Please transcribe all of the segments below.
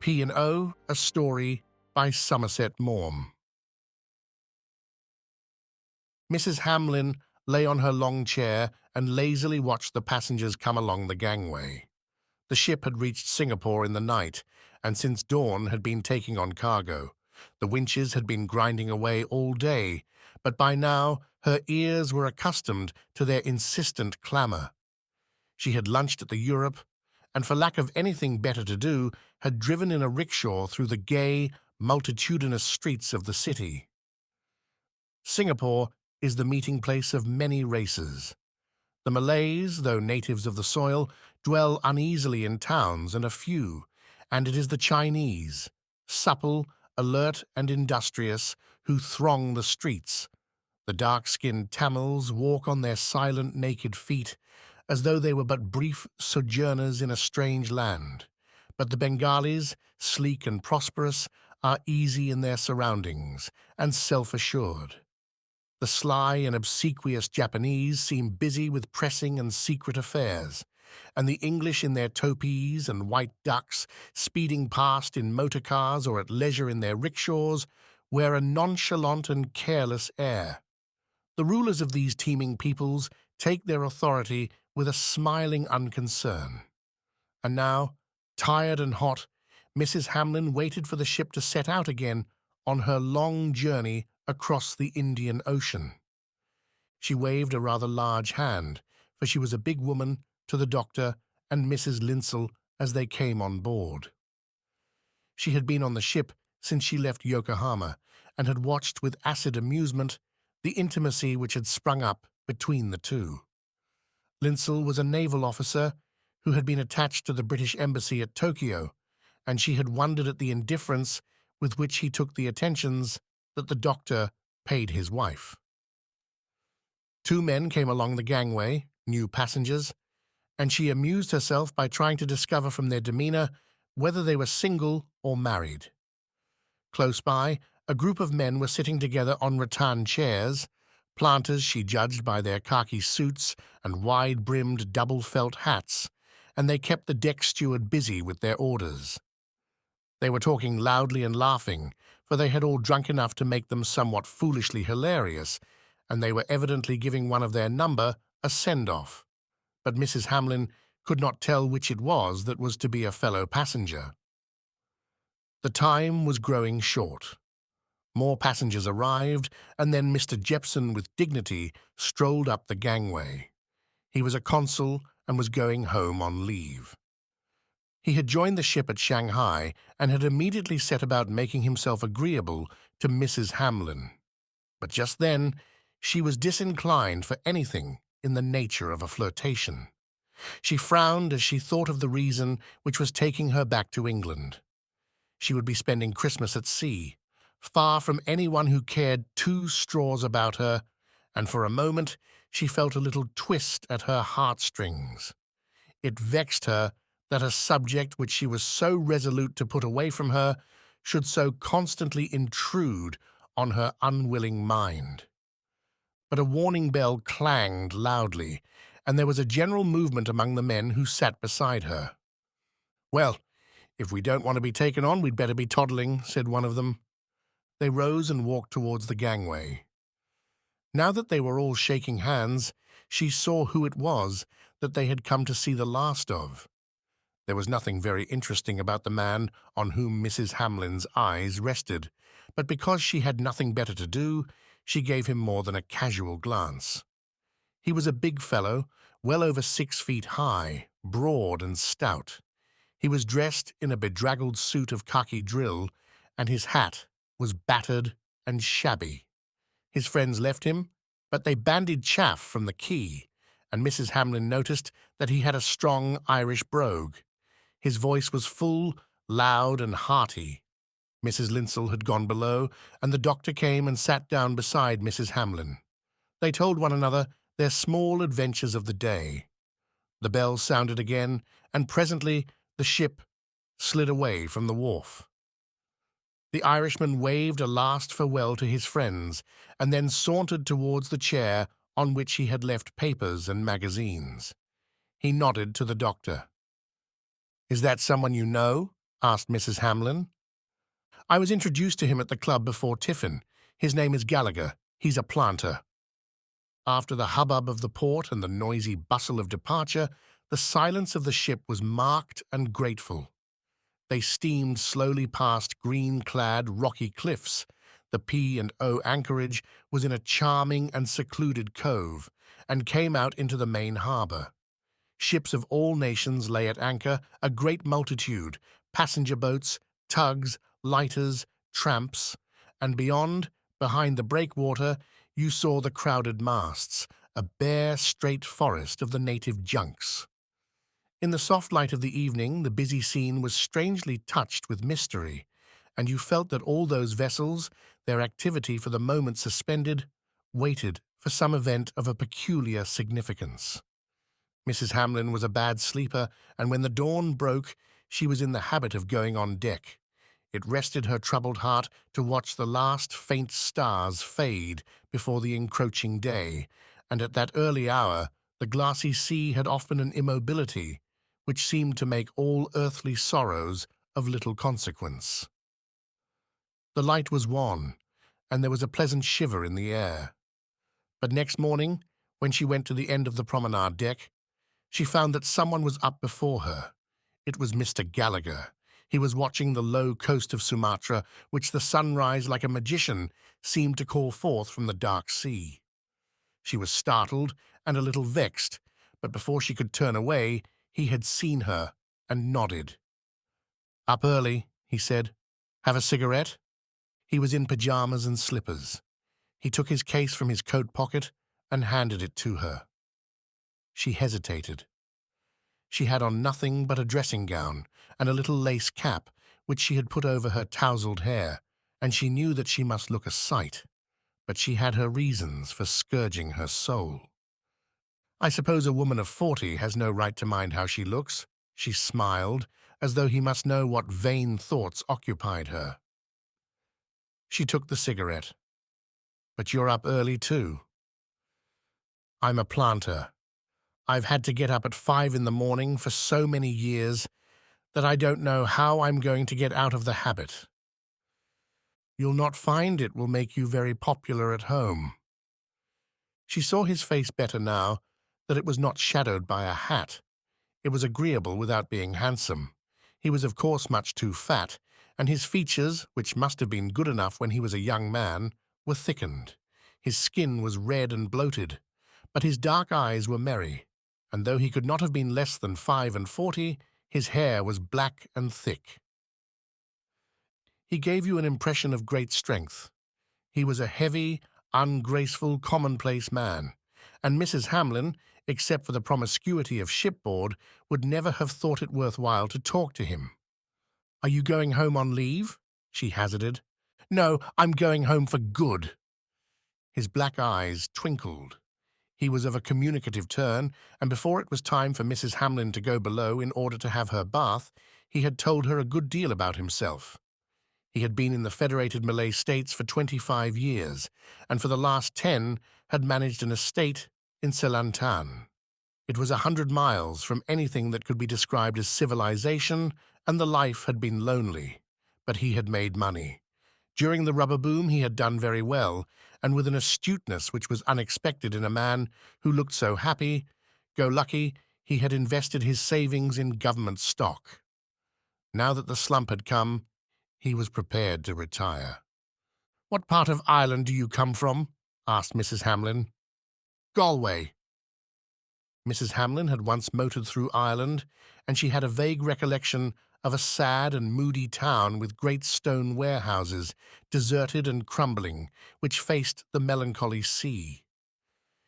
P&O, a story by Somerset Maugham. Mrs. Hamlyn lay on her long chair and lazily watched the passengers come along the gangway. The ship had reached Singapore in the night, and since dawn had been taking on cargo. The winches had been grinding away all day, but by now her ears were accustomed to their insistent clamour. She had lunched at the Europe, and for lack of anything better to do, had driven in a rickshaw through the gay, multitudinous streets of the city. Singapore is the meeting place of many races. The Malays, though natives of the soil, dwell uneasily in towns and are few, and it is the Chinese, supple, alert and industrious, who throng the streets. The dark-skinned Tamils walk on their silent, naked feet, as though they were but brief sojourners in a strange land. But the Bengalis, sleek and prosperous, are easy in their surroundings and self-assured. The sly and obsequious Japanese seem busy with pressing and secret affairs, and the English in their topees and white ducks, speeding past in motor cars or at leisure in their rickshaws, wear a nonchalant and careless air. The rulers of these teeming peoples take their authority with a smiling unconcern. And now, tired and hot, Mrs. Hamlyn waited for the ship to set out again on her long journey across the Indian Ocean. She waved a rather large hand, for she was a big woman, to the doctor and Mrs. Linsell as they came on board. She had been on the ship since she left Yokohama, and had watched with acid amusement the intimacy which had sprung up between the two. Linsell was a naval officer who had been attached to the British Embassy at Tokyo, and she had wondered at the indifference with which he took the attentions that the doctor paid his wife. Two men came along the gangway, new passengers, and she amused herself by trying to discover from their demeanour whether they were single or married. Close by, a group of men were sitting together on rattan chairs, planters she judged by their khaki suits and wide-brimmed double-felt hats, and they kept the deck steward busy with their orders. They were talking loudly and laughing, for they had all drunk enough to make them somewhat foolishly hilarious, and they were evidently giving one of their number a send-off. But Mrs. Hamlyn could not tell which it was that was to be a fellow passenger. The time was growing short. More passengers arrived, and then Mr. Jepson, with dignity, strolled up the gangway. He was a consul and was going home on leave. He had joined the ship at Shanghai and had immediately set about making himself agreeable to Mrs. Hamlyn. But just then she was disinclined for anything in the nature of a flirtation. She frowned as she thought of the reason which was taking her back to England. She would be spending Christmas at sea, far from anyone who cared two straws about her, and for a moment she felt a little twist at her heartstrings. It vexed her that a subject which she was so resolute to put away from her should so constantly intrude on her unwilling mind. But a warning bell clanged loudly, and there was a general movement among the men who sat beside her. "Well, if we don't want to be taken on, we'd better be toddling," said one of them. They rose and walked towards the gangway. Now that they were all shaking hands, she saw who it was that they had come to see the last of. There was nothing very interesting about the man on whom Mrs. Hamlyn's eyes rested, but because she had nothing better to do, she gave him more than a casual glance. He was a big fellow, well over 6 feet high, broad and stout. He was dressed in a bedraggled suit of khaki drill, and his hat was battered and shabby. His friends left him, but they bandied chaff from the quay, and Mrs. Hamlyn noticed that he had a strong Irish brogue. His voice was full, loud, and hearty. Mrs. Linsell had gone below, and the doctor came and sat down beside Mrs. Hamlyn. They told one another their small adventures of the day. The bell sounded again, and presently the ship slid away from the wharf. The Irishman waved a last farewell to his friends, and then sauntered towards the chair on which he had left papers and magazines. He nodded to the doctor. "Is that someone you know?" asked Mrs. Hamlin. I was introduced to him at the club before tiffin. His name is Gallagher. He's a planter. After the hubbub of the port and the noisy bustle of departure, the silence of the ship was marked and grateful. They steamed slowly past green-clad rocky cliffs. The P&O anchorage was in a charming and secluded cove, and came out into the main harbour. Ships of all nations lay at anchor, a great multitude, passenger boats, tugs, lighters, tramps, and beyond, behind the breakwater, you saw the crowded masts, a bare, straight forest of the native junks. In the soft light of the evening, the busy scene was strangely touched with mystery, and you felt that all those vessels, their activity for the moment suspended, waited for some event of a peculiar significance. Mrs. Hamlin was a bad sleeper, and when the dawn broke, she was in the habit of going on deck. It rested her troubled heart to watch the last faint stars fade before the encroaching day, and at that early hour the glassy sea had often an immobility which seemed to make all earthly sorrows of little consequence. The light was wan, and there was a pleasant shiver in the air. But next morning, when she went to the end of the promenade deck, she found that someone was up before her. It was Mr. Gallagher. He was watching the low coast of Sumatra, which the sunrise, like a magician, seemed to call forth from the dark sea. She was startled and a little vexed, but before she could turn away, he had seen her and nodded. "Up early," he said. "Have a cigarette?" He was in pyjamas and slippers. He took his case from his coat pocket and handed it to her. She hesitated. She had on nothing but a dressing gown and a little lace cap, which she had put over her tousled hair, and she knew that she must look a sight, but she had her reasons for scourging her soul. "I suppose a woman of 40 has no right to mind how she looks," she smiled, as though he must know what vain thoughts occupied her. She took the cigarette. "But you're up early, too." "I'm a planter. I've had to get up at 5 in the morning for so many years that I don't know how I'm going to get out of the habit." "You'll not find it will make you very popular at home." She saw his face better now, that it was not shadowed by a hat. It was agreeable without being handsome. He was of course much too fat, and his features, which must have been good enough when he was a young man, were thickened. His skin was red and bloated, but his dark eyes were merry, and though he could not have been less than 45, his hair was black and thick. He gave you an impression of great strength. He was a heavy, ungraceful, commonplace man, and Mrs. Hamlin, except for the promiscuity of shipboard, would never have thought it worthwhile to talk to him. "Are you going home on leave?" she hazarded. "No, I'm going home for good." His black eyes twinkled. He was of a communicative turn, and before it was time for Mrs. Hamlin to go below in order to have her bath, he had told her a good deal about himself. He had been in the Federated Malay States for 25 years, and for the last 10 had managed an estate in Selatan. It was 100 miles from anything that could be described as civilization, and the life had been lonely, but he had made money. During the rubber boom he had done very well, and with an astuteness which was unexpected in a man who looked so happy-go-lucky, he had invested his savings in government stock. Now that the slump had come, he was prepared to retire. "What part of Ireland do you come from?" asked Mrs. Hamlin. "Galway." Mrs. Hamlin had once motored through Ireland, and she had a vague recollection of a sad and moody town with great stone warehouses, deserted and crumbling, which faced the melancholy sea.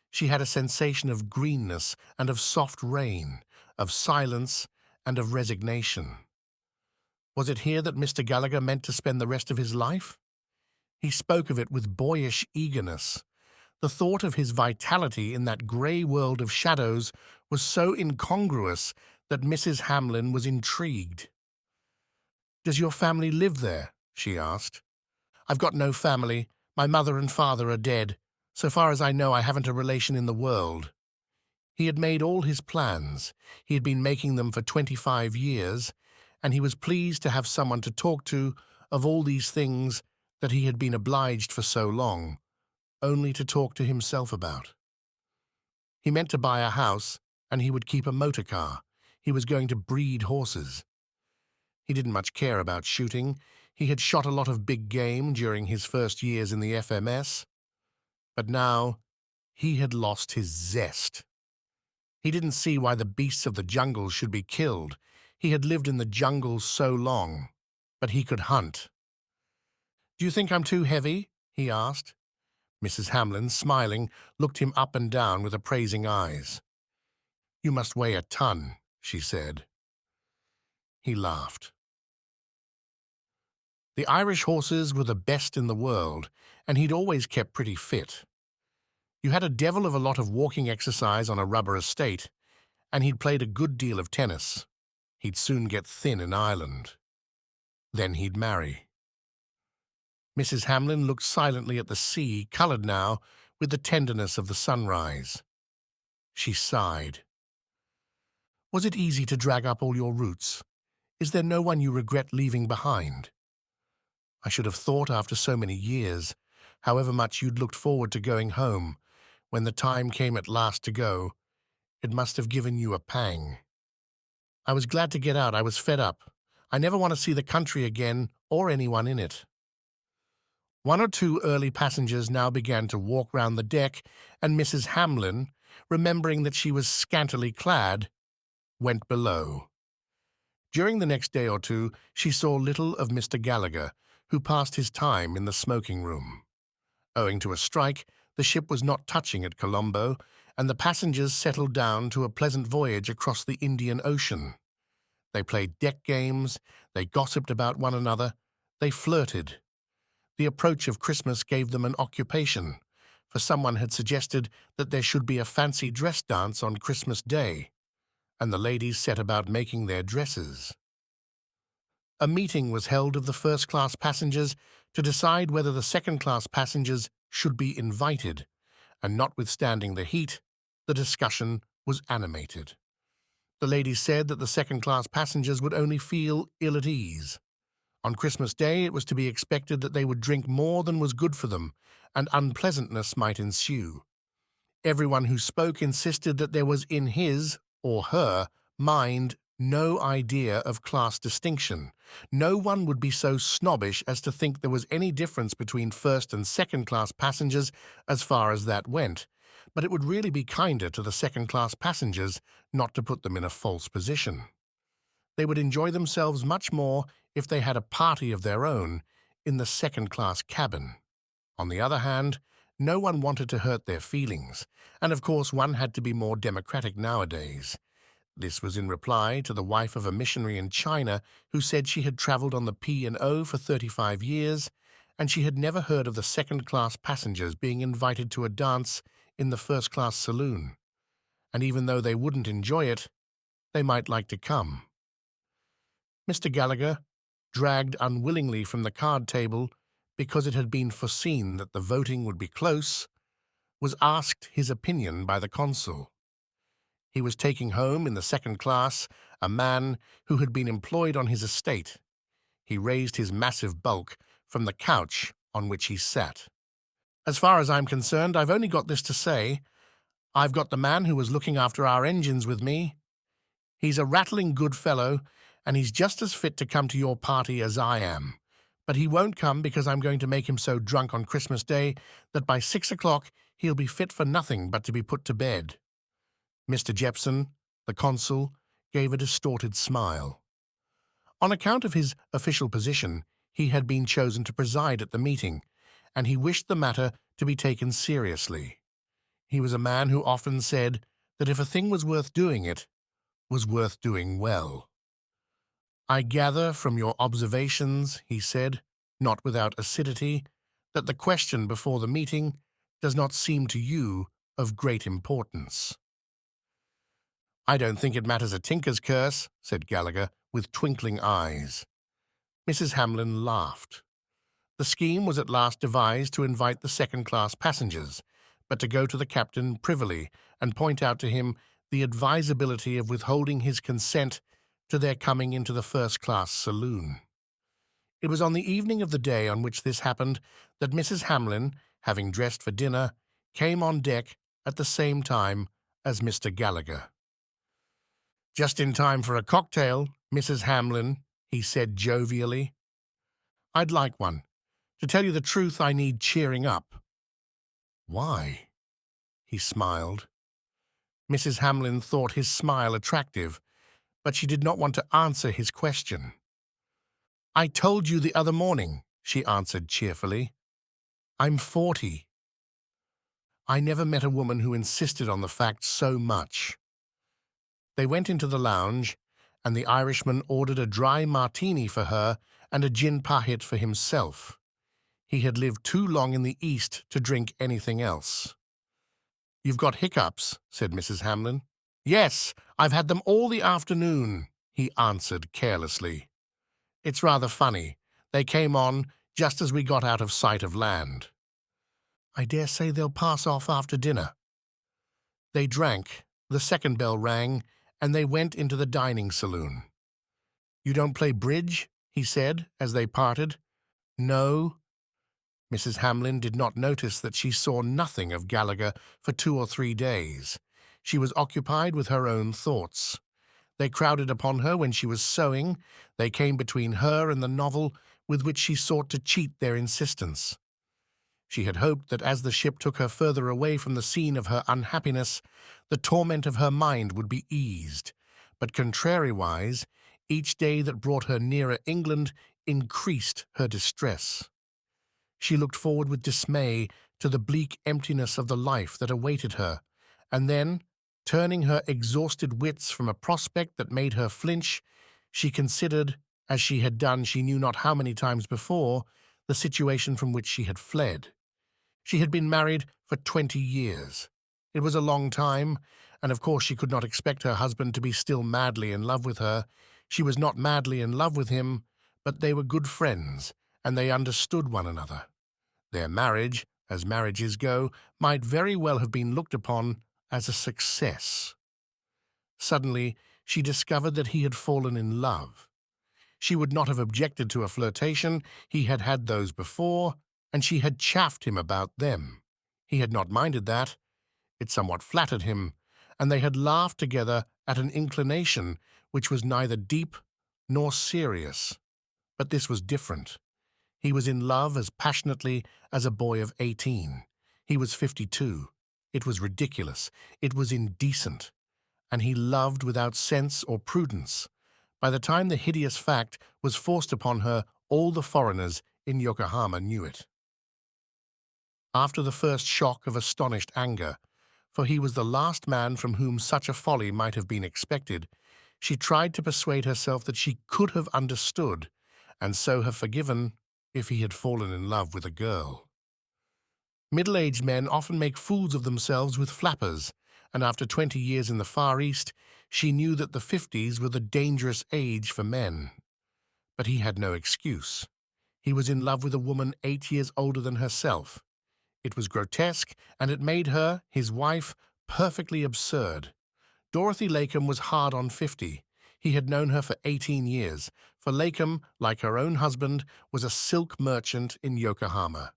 She had a sensation of greenness and of soft rain, of silence and of resignation. Was it here that Mr. Gallagher meant to spend the rest of his life? He spoke of it with boyish eagerness. The thought of his vitality in that grey world of shadows was so incongruous that Mrs. Hamlin was intrigued. "Does your family live there?" she asked. "I've got no family. My mother and father are dead. So far as I know, I haven't a relation in the world." He had made all his plans. He had been making them for 25 years, and he was pleased to have someone to talk to of all these things that he had been obliged for so long, only to talk to himself about. He meant to buy a house, and he would keep a motor car. He was going to breed horses. He didn't much care about shooting. He had shot a lot of big game during his first years in the FMS. But now he had lost his zest. He didn't see why the beasts of the jungle should be killed. He had lived in the jungle so long, but he could hunt. "Do you think I'm too heavy?" he asked. Mrs. Hamlyn, smiling, looked him up and down with appraising eyes. "You must weigh a ton," she said. He laughed. The Irish horses were the best in the world, and he'd always kept pretty fit. You had a devil of a lot of walking exercise on a rubber estate, and he'd played a good deal of tennis. He'd soon get thin in Ireland. Then he'd marry. Mrs. Hamlyn looked silently at the sea, coloured now with the tenderness of the sunrise. She sighed. "Was it easy to drag up all your roots? Is there no one you regret leaving behind? I should have thought after so many years, however much you'd looked forward to going home, when the time came at last to go, it must have given you a pang. I was glad to get out. I was fed up. I never want to see the country again or anyone in it." One or two early passengers now began to walk round the deck, and Mrs. Hamlyn, remembering that she was scantily clad, went below. During the next day or two, she saw little of Mr. Gallagher, who passed his time in the smoking room. Owing to a strike, the ship was not touching at Colombo, and the passengers settled down to a pleasant voyage across the Indian Ocean. They played deck games, they gossiped about one another, they flirted. The approach of Christmas gave them an occupation, for someone had suggested that there should be a fancy dress dance on Christmas Day, and the ladies set about making their dresses. A meeting was held of the first-class passengers to decide whether the second-class passengers should be invited, and notwithstanding the heat, the discussion was animated. The ladies said that the second-class passengers would only feel ill at ease. On Christmas Day it was to be expected that they would drink more than was good for them, and unpleasantness might ensue. Everyone who spoke insisted that there was in his, or her, mind no idea of class distinction. No one would be so snobbish as to think there was any difference between first and second-class passengers as far as that went, but it would really be kinder to the second-class passengers not to put them in a false position. They would enjoy themselves much more if they had a party of their own in the second-class cabin. On the other hand, no one wanted to hurt their feelings, and of course one had to be more democratic nowadays. This was in reply to the wife of a missionary in China who said she had travelled on the P&O for 35 years, and she had never heard of the second-class passengers being invited to a dance in the first-class saloon. And even though they wouldn't enjoy it, they might like to come. Mr. Gallagher, dragged unwillingly from the card table because it had been foreseen that the voting would be close, was asked his opinion by the consul. He was taking home in the second class a man who had been employed on his estate. He raised his massive bulk from the couch on which he sat. "As far as I'm concerned, I've only got this to say. I've got the man who was looking after our engines with me. He's a rattling good fellow, and he's just as fit to come to your party as I am. But he won't come because I'm going to make him so drunk on Christmas Day that by 6 o'clock he'll be fit for nothing but to be put to bed." Mr. Jepson, the consul, gave a distorted smile. On account of his official position, he had been chosen to preside at the meeting, and he wished the matter to be taken seriously. He was a man who often said that if a thing was worth doing, it was worth doing well. "I gather from your observations," he said, not without acidity, "that the question before the meeting does not seem to you of great importance." "I don't think it matters a tinker's curse," said Gallagher, with twinkling eyes. Mrs. Hamlyn laughed. The scheme was at last devised to invite the second-class passengers, but to go to the captain privily and point out to him the advisability of withholding his consent to their coming into the first-class saloon. It was on the evening of the day on which this happened that Mrs. Hamlin, having dressed for dinner, came on deck at the same time as Mr. Gallagher. "Just in time for a cocktail, Mrs. Hamlin," he said jovially. "I'd like one. To tell you the truth, I need cheering up." "Why?" He smiled. Mrs. Hamlin thought his smile attractive, but she did not want to answer his question. "I told you the other morning," she answered cheerfully. "I'm 40. I never met a woman who insisted on the fact so much." They went into the lounge, and the Irishman ordered a dry martini for her and a gin pahit for himself. He had lived too long in the East to drink anything else. "You've got hiccups," said Mrs. Hamlin. "Yes, I've had them all the afternoon," he answered carelessly. "It's rather funny. They came on just as we got out of sight of land." "I dare say they'll pass off after dinner." They drank, the second bell rang, and they went into the dining saloon. "You don't play bridge?" he said as they parted. "No." Mrs. Hamlin did not notice that she saw nothing of Gallagher for 2 or 3 days. She was occupied with her own thoughts. They crowded upon her when she was sewing. They came between her and the novel with which she sought to cheat their insistence. She had hoped that as the ship took her further away from the scene of her unhappiness, the torment of her mind would be eased. But contrariwise, each day that brought her nearer England increased her distress. She looked forward with dismay to the bleak emptiness of the life that awaited her, and then, turning her exhausted wits from a prospect that made her flinch, she considered, as she had done she knew not how many times before, the situation from which she had fled. She had been married for 20 years. It was a long time, and of course she could not expect her husband to be still madly in love with her. She was not madly in love with him, but they were good friends, and they understood one another. Their marriage, as marriages go, might very well have been looked upon as a success. Suddenly, she discovered that he had fallen in love. She would not have objected to a flirtation. He had had those before, and she had chaffed him about them. He had not minded that. It somewhat flattered him, and they had laughed together at an inclination which was neither deep nor serious. But this was different. He was in love as passionately as a boy of 18. He was 52. It was ridiculous. It was indecent. And he loved without sense or prudence. By the time the hideous fact was forced upon her, all the foreigners in Yokohama knew it. After the first shock of astonished anger, for he was the last man from whom such a folly might have been expected, she tried to persuade herself that she could have understood, and so have forgiven if he had fallen in love with a girl. Middle-aged men often make fools of themselves with flappers, and after 20 years in the Far East, she knew that the 50s were the dangerous age for men. But he had no excuse. He was in love with a woman 8 years older than herself. It was grotesque, and it made her, his wife, perfectly absurd. Dorothy Lakem was hard on 50. He had known her for 18 years, for Lakem, like her own husband, was a silk merchant in Yokohama.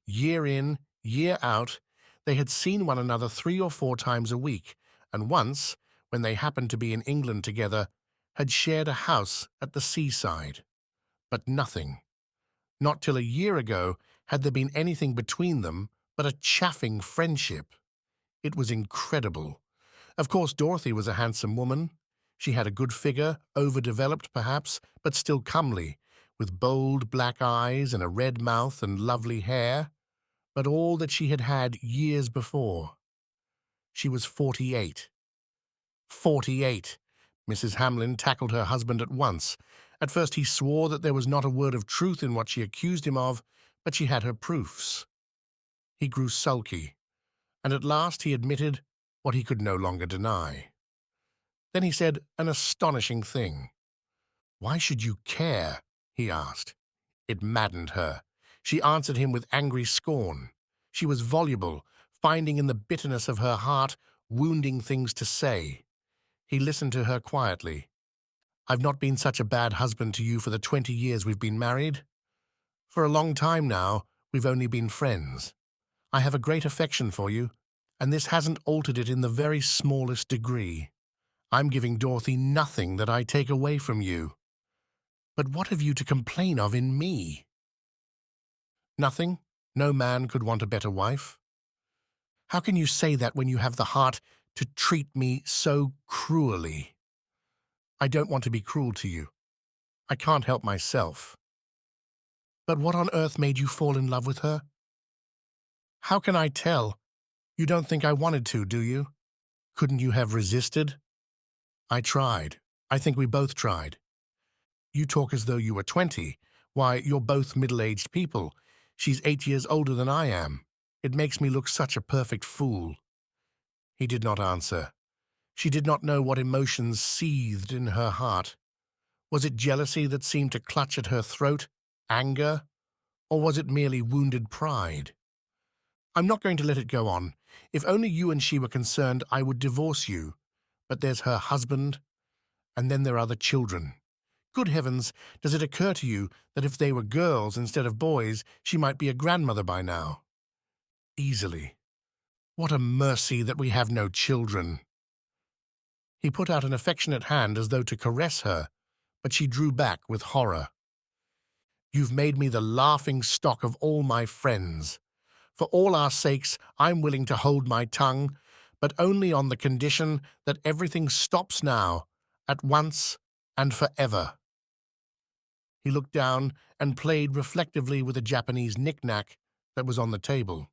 Year in, year out, they had seen one another 3 or 4 times a week, and once, when they happened to be in England together, had shared a house at the seaside. But nothing. Not till a year ago had there been anything between them but a chaffing friendship. It was incredible. Of course, Dorothy was a handsome woman. She had a good figure, overdeveloped perhaps, but still comely, with bold black eyes and a red mouth and lovely hair, but all that she had had years before. She was 48. 48! Mrs. Hamlin tackled her husband at once. At first he swore that there was not a word of truth in what she accused him of, but she had her proofs. He grew sulky, and at last he admitted what he could no longer deny. Then he said an astonishing thing. "Why should you care?" he asked. It maddened her. She answered him with angry scorn. She was voluble, finding in the bitterness of her heart wounding things to say. He listened to her quietly. I've not been such a bad husband to you for the 20 years we've been married. For a long time now, we've only been friends. I have a great affection for you, and this hasn't altered it in the very smallest degree. I'm giving Dorothy nothing that I take away from you. But what have you to complain of in me? Nothing? No man could want a better wife? How can you say that when you have the heart to treat me so cruelly? I don't want to be cruel to you. I can't help myself. But what on earth made you fall in love with her? How can I tell? You don't think I wanted to, do you? Couldn't you have resisted? I tried. I think we both tried. You talk as though you were 20. Why, you're both middle-aged people. She's 8 years older than I am. It makes me look such a perfect fool. He did not answer. She did not know what emotions seethed in her heart. Was it jealousy that seemed to clutch at her throat? Anger? Or was it merely wounded pride? I'm not going to let it go on. If only you and she were concerned, I would divorce you. But there's her husband, and then there are the children. Good heavens, does it occur to you that if they were girls instead of boys, she might be a grandmother by now? Easily. What a mercy that we have no children. He put out an affectionate hand as though to caress her, but she drew back with horror. You've made me the laughing stock of all my friends. For all our sakes, I'm willing to hold my tongue, but only on the condition that everything stops now, at once and forever. He looked down and played reflectively with a Japanese knick-knack that was on the table.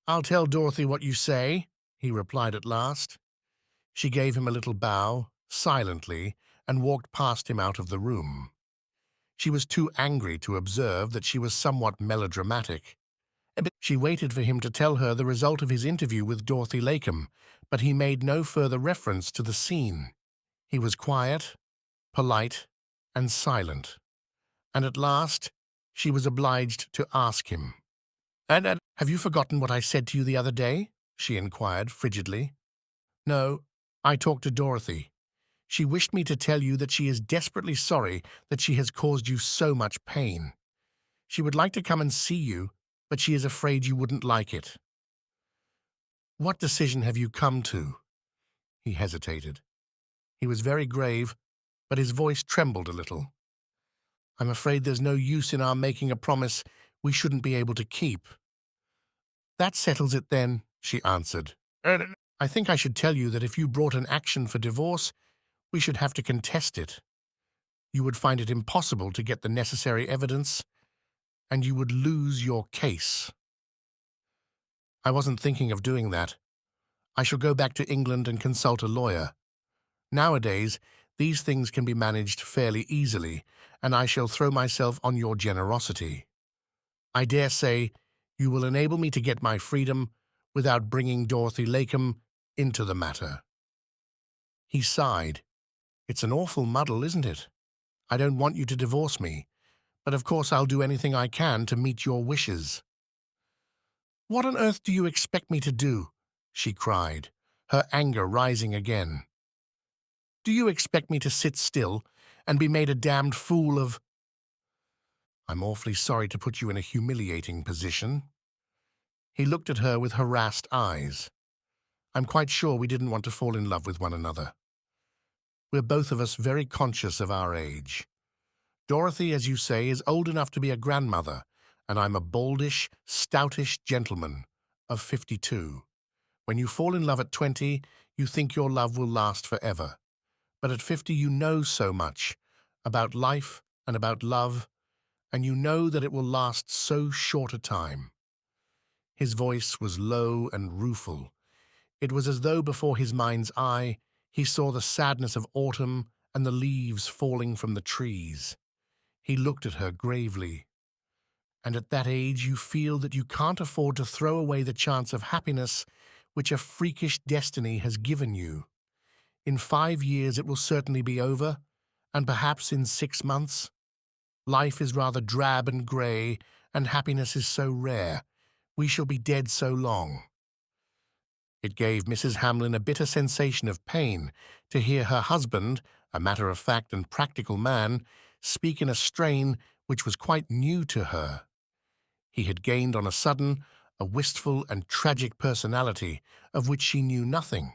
I'll tell Dorothy what you say, he replied at last. She gave him a little bow, silently, and walked past him out of the room. She was too angry to observe that she was somewhat melodramatic. She waited for him to tell her the result of his interview with Dorothy Latham, but he made no further reference to the scene. He was quiet, polite, and silent. And at last, she was obliged to ask him. And have you forgotten what I said to you the other day? She inquired frigidly. No, I talked to Dorothy. She wished me to tell you that she is desperately sorry that she has caused you so much pain. She would like to come and see you, but she is afraid you wouldn't like it. What decision have you come to? He hesitated. He was very grave, but his voice trembled a little. I'm afraid there's no use in our making a promise we shouldn't be able to keep. That settles it then, she answered. I think I should tell you that if you brought an action for divorce, we should have to contest it. You would find it impossible to get the necessary evidence, and you would lose your case. I wasn't thinking of doing that. I shall go back to England and consult a lawyer. Nowadays, these things can be managed fairly easily, and I shall throw myself on your generosity. I dare say you will enable me to get my freedom without bringing Dorothy Latham into the matter. He sighed. It's an awful muddle, isn't it? I don't want you to divorce me, but of course I'll do anything I can to meet your wishes. What on earth do you expect me to do? She cried, her anger rising again. Do you expect me to sit still and be made a damned fool of? I'm awfully sorry to put you in a humiliating position. He looked at her with harassed eyes. I'm quite sure we didn't want to fall in love with one another. We're both of us very conscious of our age. Dorothy, as you say, is old enough to be a grandmother, and I'm a baldish, stoutish gentleman of 52. When you fall in love at 20, you think your love will last forever. But at 50 you know so much about life and about love, and you know that it will last so short a time. His voice was low and rueful. It was as though before his mind's eye he saw the sadness of autumn and the leaves falling from the trees. He looked at her gravely. And at that age you feel that you can't afford to throw away the chance of happiness which a freakish destiny has given you. In 5 years it will certainly be over, and perhaps in 6 months. Life is rather drab and grey, and happiness is so rare. We shall be dead so long. It gave Mrs. Hamlyn a bitter sensation of pain to hear her husband, a matter-of-fact and practical man, speak in a strain which was quite new to her. He had gained on a sudden a wistful and tragic personality of which she knew nothing.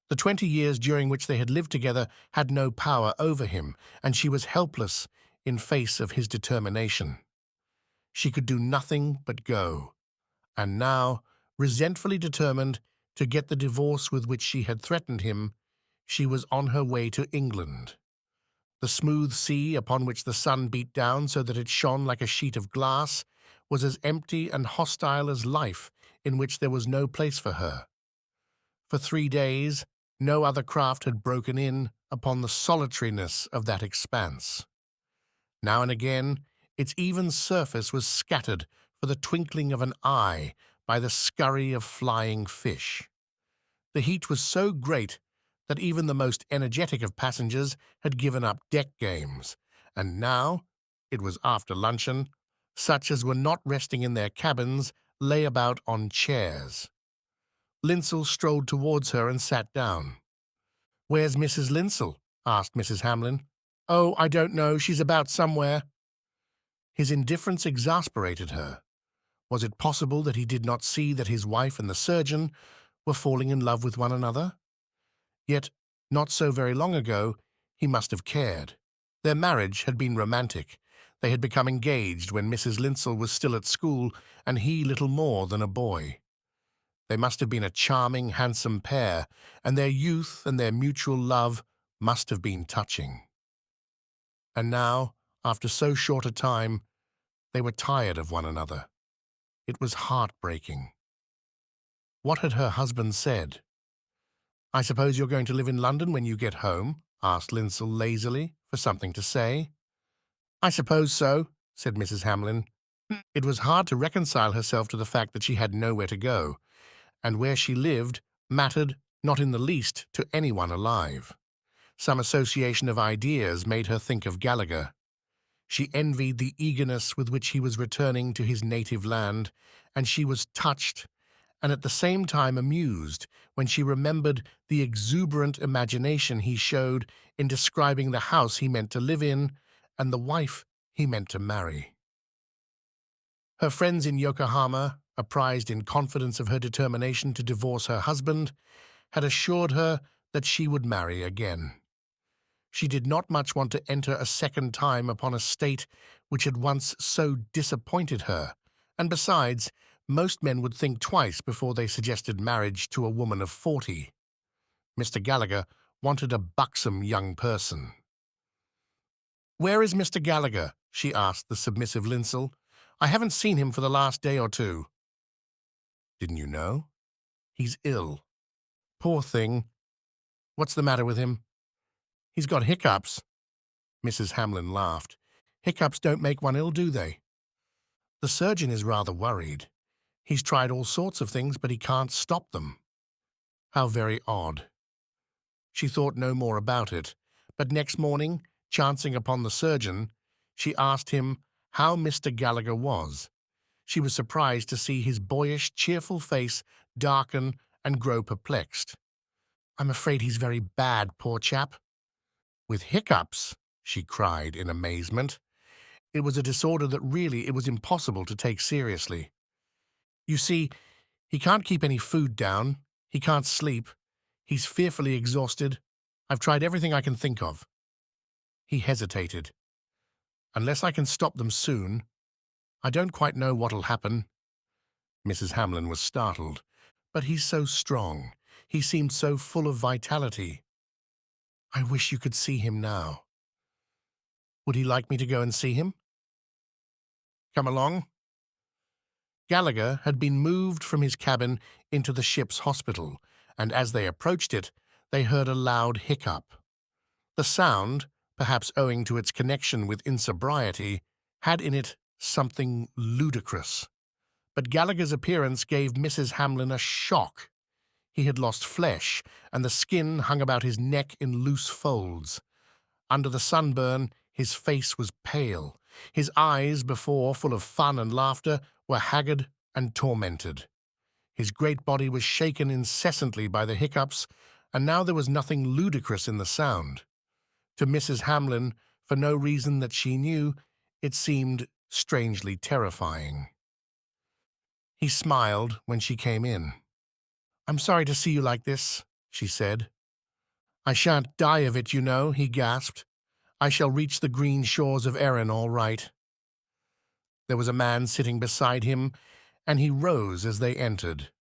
The 20 years during which they had lived together had no power over him, and she was helpless in face of his determination. She could do nothing but go, and now, resentfully determined to get the divorce with which she had threatened him, she was on her way to England. The smooth sea upon which the sun beat down so that it shone like a sheet of glass was as empty and hostile as life, in which there was no place for her. For 3 days, no other craft had broken in upon the solitariness of that expanse. Now and again, its even surface was scattered for the twinkling of an eye by the scurry of flying fish. The heat was so great that even the most energetic of passengers had given up deck games, and now, it was after luncheon, such as were not resting in their cabins lay about on chairs. Linsell strolled towards her and sat down. "Where's Mrs. Linsell?" asked Mrs. Hamlyn. "Oh, I don't know. She's about somewhere." His indifference exasperated her. Was it possible that he did not see that his wife and the surgeon were falling in love with one another? Yet, not so very long ago, he must have cared. Their marriage had been romantic. They had become engaged when Mrs. Linsell was still at school and he little more than a boy. They must have been a charming, handsome pair, and their youth and their mutual love must have been touching. And now, after so short a time, they were tired of one another. It was heartbreaking. What had her husband said? "I suppose you're going to live in London when you get home?" asked Linsell lazily, for something to say. "I suppose so," said Mrs. Hamlyn. It was hard to reconcile herself to the fact that she had nowhere to go, and where she lived mattered not in the least to anyone alive. Some association of ideas made her think of Gallagher. She envied the eagerness with which he was returning to his native land, and she was touched and at the same time amused when she remembered the exuberant imagination he showed in describing the house he meant to live in and the wife he meant to marry. Her friends in Yokohama, apprised in confidence of her determination to divorce her husband, had assured her that she would marry again. She did not much want to enter a second time upon a state which had once so disappointed her, and besides, most men would think twice before they suggested marriage to a woman of 40. Mr. Gallagher wanted a buxom young person. "Where is Mr. Gallagher?" she asked the submissive Linsell. "I haven't seen him for the last day or two." "Didn't you know? He's ill." "Poor thing. What's the matter with him?" "He's got hiccups." Mrs. Hamlyn laughed. "Hiccups don't make one ill, do they?" "The surgeon is rather worried. He's tried all sorts of things, but he can't stop them." "How very odd." She thought no more about it, but next morning, chancing upon the surgeon, she asked him how Mr. Gallagher was. She was surprised to see his boyish, cheerful face darken and grow perplexed. "I'm afraid he's very bad, poor chap." "With hiccups?" she cried in amazement. It was a disorder that really it was impossible to take seriously. "You see, he can't keep any food down, he can't sleep, he's fearfully exhausted. I've tried everything I can think of." He hesitated. "Unless I can stop them soon, I don't quite know what'll happen." Mrs. Hamlyn was startled. "But he's so strong. He seemed so full of vitality. I wish you could see him now." "Would he like me to go and see him?" "Come along." Gallagher had been moved from his cabin into the ship's hospital, and as they approached it, they heard a loud hiccup. The sound, perhaps owing to its connection with insobriety, had in it something ludicrous. But Gallagher's appearance gave Mrs. Hamlyn a shock. He had lost flesh, and the skin hung about his neck in loose folds. Under the sunburn, his face was pale. His eyes, before full of fun and laughter, were haggard and tormented. His great body was shaken incessantly by the hiccups, and now there was nothing ludicrous in the sound. To Mrs. Hamlin, for no reason that she knew, it seemed strangely terrifying. He smiled when she came in. "I'm sorry to see you like this," she said. "I shan't die of it, you know," he gasped. "I shall reach the green shores of Erin all right." There was a man sitting beside him, and he rose as they entered.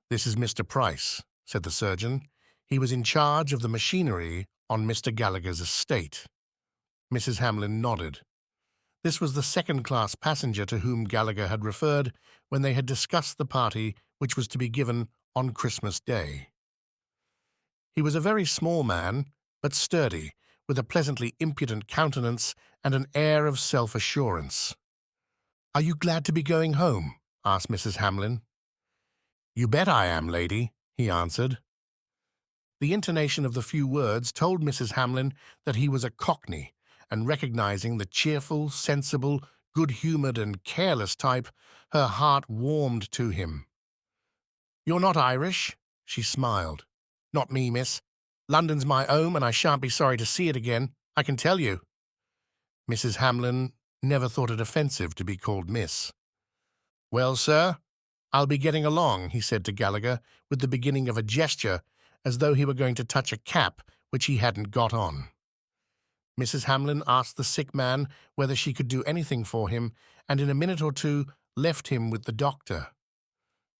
"This is Mr. Pryce," said the surgeon. He was in charge of the machinery on Mr. Gallagher's estate. Mrs. Hamlin nodded. This was the second-class passenger to whom Gallagher had referred when they had discussed the party which was to be given on Christmas Day. He was a very small man, but sturdy, with a pleasantly impudent countenance and an air of self-assurance. "Are you glad to be going home?" asked Mrs. Hamlin. "You bet I am, lady," he answered. The intonation of the few words told Mrs. Hamlin that he was a Cockney, and recognizing the cheerful, sensible, good-humoured and careless type, her heart warmed to him. "You're not Irish?" She smiled. "Not me, miss. London's my home, and I shan't be sorry to see it again, I can tell you." Mrs. Hamlin never thought it offensive to be called miss. "Well, sir, I'll be getting along," he said to Gallagher, with the beginning of a gesture, as though he were going to touch a cap which he hadn't got on. Mrs. Hamlin asked the sick man whether she could do anything for him, and in a minute or two left him with the doctor.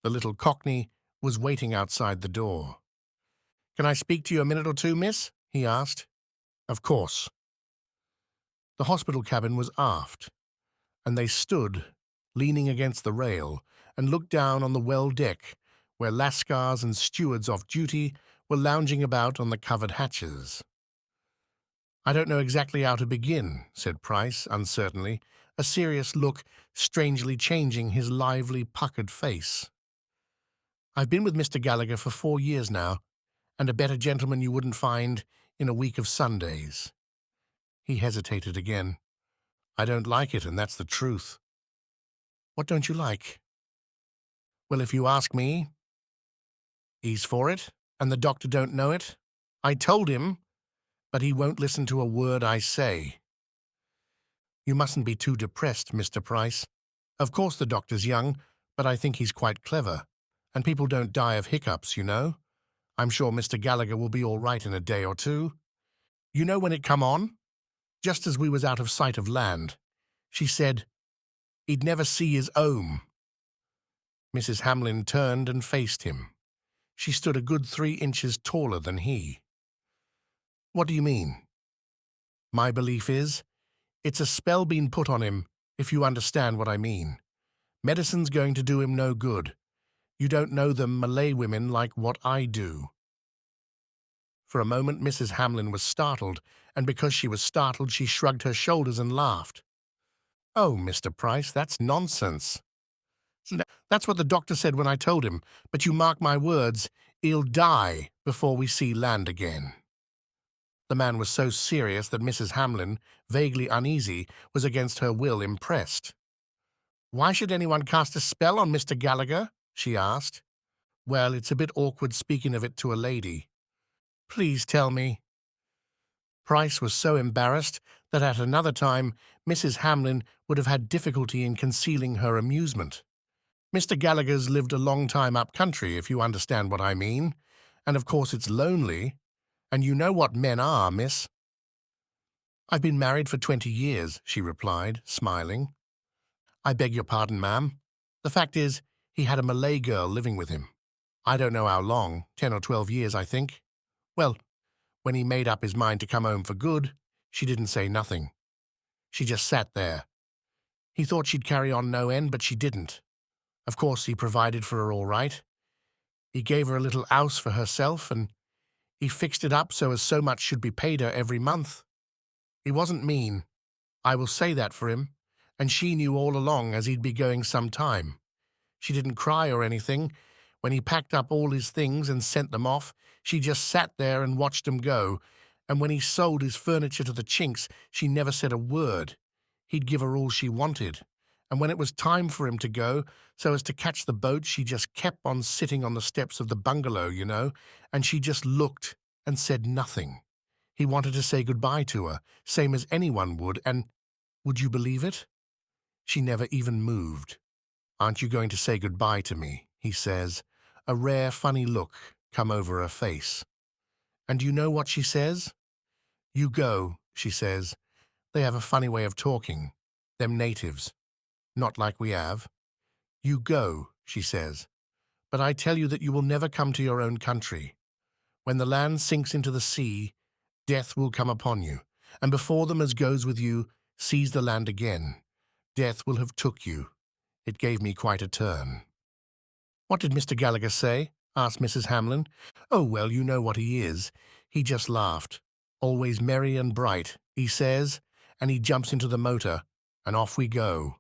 The little Cockney was waiting outside the door. "Can I speak to you a minute or two, miss?" he asked. "Of course." The hospital cabin was aft, and they stood, leaning against the rail, and looked down on the well deck, where lascars and stewards off duty were lounging about on the covered hatches. "I don't know exactly how to begin," said Pryce, uncertainly, a serious look strangely changing his lively, puckered face. "I've been with Mr. Gallagher for 4 years now, and a better gentleman you wouldn't find in a week of Sundays." He hesitated again. "I don't like it, and that's the truth." "What don't you like?" "Well, if you ask me, he's for it, and the doctor don't know it. I told him, but he won't listen to a word I say." "You mustn't be too depressed, Mr. Pryce. Of course the doctor's young, but I think he's quite clever, and people don't die of hiccups, you know. I'm sure Mr. Gallagher will be all right in a day or two. You know when it come on? Just as we was out of sight of land. She said he'd never see his 'ome." Mrs. Hamlin turned and faced him. She stood a good 3 inches taller than he. "What do you mean?" "My belief is, it's a spell been put on him, if you understand what I mean. Medicine's going to do him no good. You don't know them Malay women like what I do." For a moment Mrs. Hamlin was startled, and because she was startled she shrugged her shoulders and laughed. "Oh, Mr. Pryce, that's nonsense." "That's what the doctor said when I told him, but you mark my words, he'll die before we see land again." The man was so serious that Mrs. Hamlin, vaguely uneasy, was against her will impressed. "Why should anyone cast a spell on Mr. Gallagher?" she asked. "Well, it's a bit awkward speaking of it to a lady." "Please tell me." Pryce was so embarrassed that at another time Mrs. Hamlin would have had difficulty in concealing her amusement. "Mr. Gallagher's lived a long time up country, if you understand what I mean, and of course it's lonely, and you know what men are, miss." "I've been married for 20 years, she replied, smiling. "I beg your pardon, ma'am. The fact is, he had a Malay girl living with him. I don't know how long, 10 or 12 years, I think. Well, when he made up his mind to come home for good, she didn't say nothing. She just sat there. He thought she'd carry on no end, but she didn't. Of course, he provided for her all right. He gave her a little house for herself, and he fixed it up so as so much should be paid her every month. He wasn't mean, I will say that for him, and she knew all along as he'd be going some time. She didn't cry or anything. When he packed up all his things and sent them off, she just sat there and watched him go, and when he sold his furniture to the Chinks, she never said a word. He'd give her all she wanted, and when it was time for him to go, so as to catch the boat, she just kept on sitting on the steps of the bungalow, you know, and she just looked and said nothing. He wanted to say goodbye to her, same as anyone would, and would you believe it? She never even moved. "Aren't you going to say goodbye to me?" he says, a rare, funny look come over her face. And you know what she says? "You go," she says. "They have a funny way of talking. Them natives. Not like we have. You go," she says. "But I tell you that you will never come to your own country. When the land sinks into the sea, death will come upon you, and before them as goes with you sees the land again, death will have took you. It gave me quite a turn." "What did Mr. Gallagher say?" asked Mrs. Hamlin. "Oh, well, you know what he is. He just laughed. Always merry and bright, he says, and he jumps into the motor, and off we go."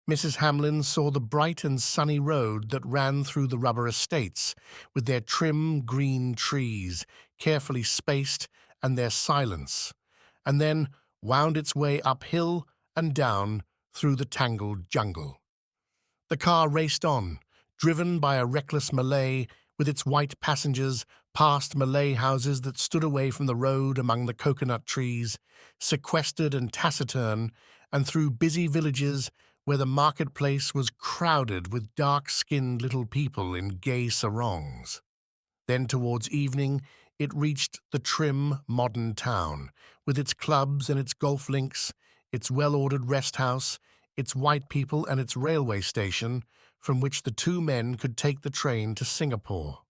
Mrs. Hamlin saw the bright and sunny road that ran through the rubber estates, with their trim green trees, carefully spaced, and their silence, and then wound its way uphill and down through the tangled jungle. The car raced on, driven by a reckless Malay with its white passengers, past Malay houses that stood away from the road among the coconut trees, sequestered and taciturn, and through busy villages where the marketplace was crowded with dark-skinned little people in gay sarongs. Then towards evening it reached the trim, modern town, with its clubs and its golf links, its well-ordered rest house, its white people and its railway station, from which the two men could take the train to Singapore.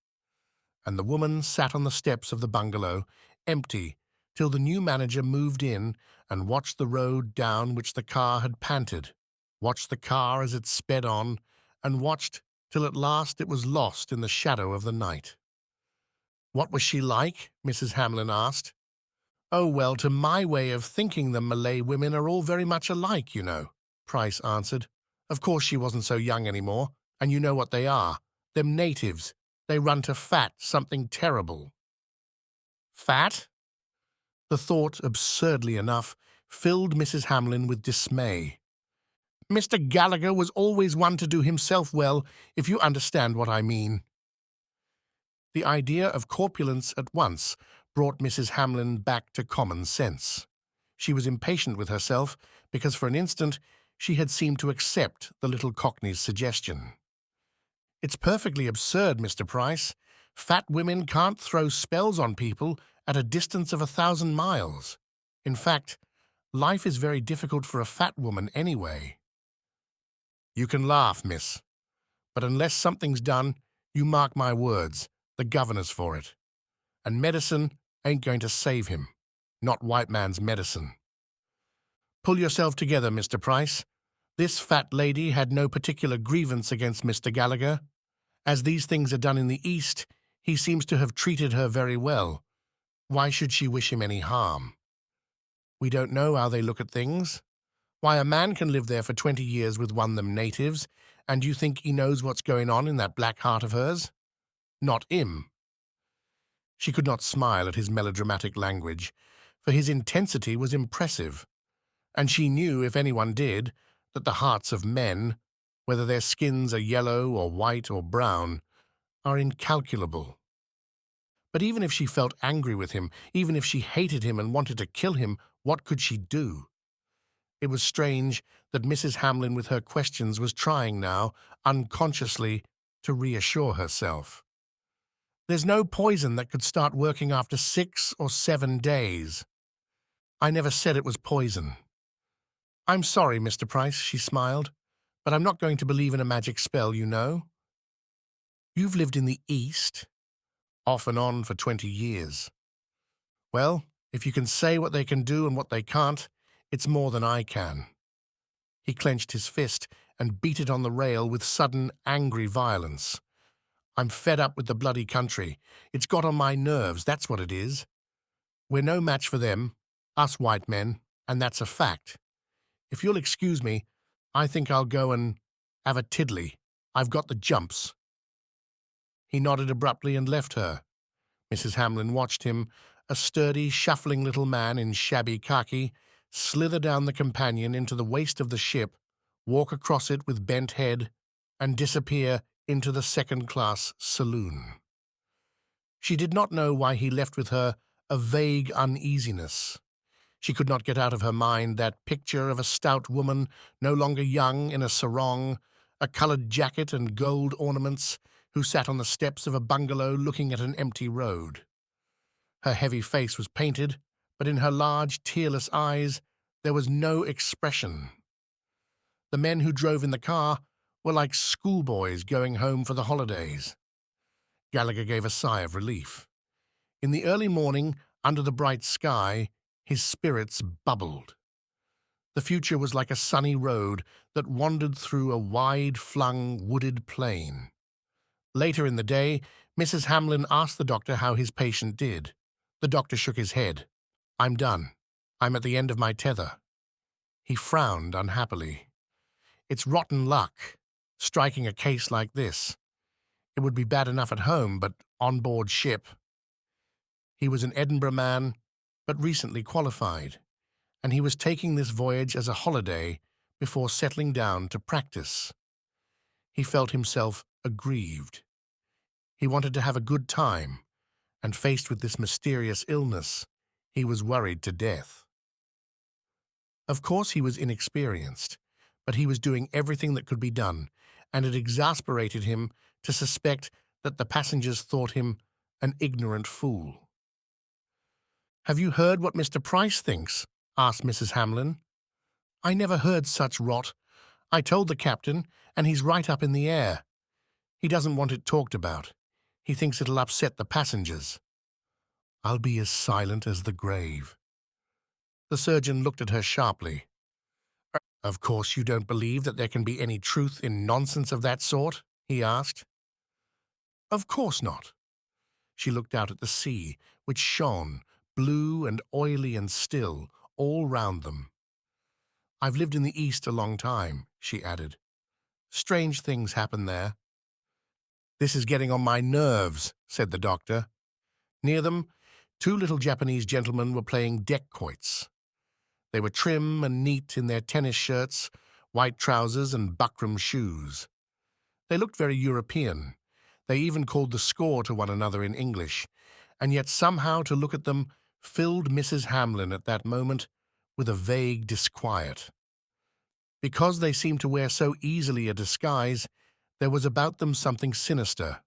And the woman sat on the steps of the bungalow, empty, till the new manager moved in and watched the road down which the car had panted, watched the car as it sped on, and watched till at last it was lost in the shadow of the night. "What was she like?" Mrs. Hamlin asked. "Oh, well, to my way of thinking the Malay women are all very much alike, you know," Pryce answered. "Of course she wasn't so young anymore, and you know what they are. Them natives, they run to fat, something terrible." Fat? The thought, absurdly enough, filled Mrs. Hamlin with dismay. "Mr. Gallagher was always one to do himself well, if you understand what I mean." The idea of corpulence at once brought Mrs. Hamlin back to common sense. She was impatient with herself because for an instant she had seemed to accept the little Cockney's suggestion. "It's perfectly absurd, Mr. Pryce. Fat women can't throw spells on people at a distance of 1,000 miles. In fact, life is very difficult for a fat woman anyway." "You can laugh, miss, but unless something's done, you mark my words, the governor's for it. And medicine ain't going to save him. Not white man's medicine. Pull yourself together, Mr. Pryce. This fat lady had no particular grievance against Mr. Gallagher. As these things are done in the East, he seems to have treated her very well. Why should she wish him any harm? We don't know how they look at things. Why, a man can live there for 20 years with one of them natives, and you think he knows what's going on in that black heart of hers? Not him." She could not smile at his melodramatic language, for his intensity was impressive, and she knew, if anyone did, that the hearts of men, whether their skins are yellow or white or brown, are incalculable. But even if she felt angry with him, even if she hated him and wanted to kill him, what could she do? It was strange that Mrs. Hamlin with her questions was trying now, unconsciously, to reassure herself. "There's no poison that could start working after 6 or 7 days. I never said it was poison." "I'm sorry, Mr. Pryce," she smiled, "but I'm not going to believe in a magic spell, you know." "You've lived in the East?" "Off and on for 20 years. Well, if you can say what they can do and what they can't, it's more than I can." He clenched his fist and beat it on the rail with sudden, angry violence. "I'm fed up with the bloody country. It's got on my nerves, that's what it is. We're no match for them, us white men, and that's a fact. If you'll excuse me, I think I'll go and have a tiddly. I've got the jumps." He nodded abruptly and left her. Mrs. Hamlin watched him, a sturdy, shuffling little man in shabby khaki, slither down the companion into the waist of the ship, walk across it with bent head, and disappear into the second-class saloon. She did not know why he left with her a vague uneasiness. She could not get out of her mind that picture of a stout woman, no longer young, in a sarong, a coloured jacket and gold ornaments, who sat on the steps of a bungalow looking at an empty road. Her heavy face was painted, but in her large, tearless eyes there was no expression. The men who drove in the car were like schoolboys going home for the holidays. Gallagher gave a sigh of relief. In the early morning, under the bright sky, his spirits bubbled. The future was like a sunny road that wandered through a wide-flung, wooded plain. Later in the day, Mrs. Hamlyn asked the doctor how his patient did. The doctor shook his head. "I'm done. I'm at the end of my tether." He frowned unhappily. "It's rotten luck, striking a case like this. It would be bad enough at home, but on board ship." He was an Edinburgh man, but recently qualified, and he was taking this voyage as a holiday before settling down to practice. He felt himself aggrieved. He wanted to have a good time, and faced with this mysterious illness, he was worried to death. Of course he was inexperienced, but he was doing everything that could be done, and it exasperated him to suspect that the passengers thought him an ignorant fool. "Have you heard what Mr. Pryce thinks?" asked Mrs. Hamlyn. "I never heard such rot. I told the captain, and he's right up in the air. He doesn't want it talked about. He thinks it'll upset the passengers." "I'll be as silent as the grave." The surgeon looked at her sharply. "Of course you don't believe that there can be any truth in nonsense of that sort?" he asked. "Of course not." She looked out at the sea, which shone, blue and oily and still, all round them. "I've lived in the East a long time," she added. "Strange things happen there." "This is getting on my nerves," said the doctor. Near them, two little Japanese gentlemen were playing deck quoits. They were trim and neat in their tennis shirts, white trousers and buckram shoes. They looked very European. They even called the score to one another in English, and yet somehow to look at them filled Mrs. Hamlyn at that moment with a vague disquiet. Because they seemed to wear so easily a disguise, there was about them something sinister.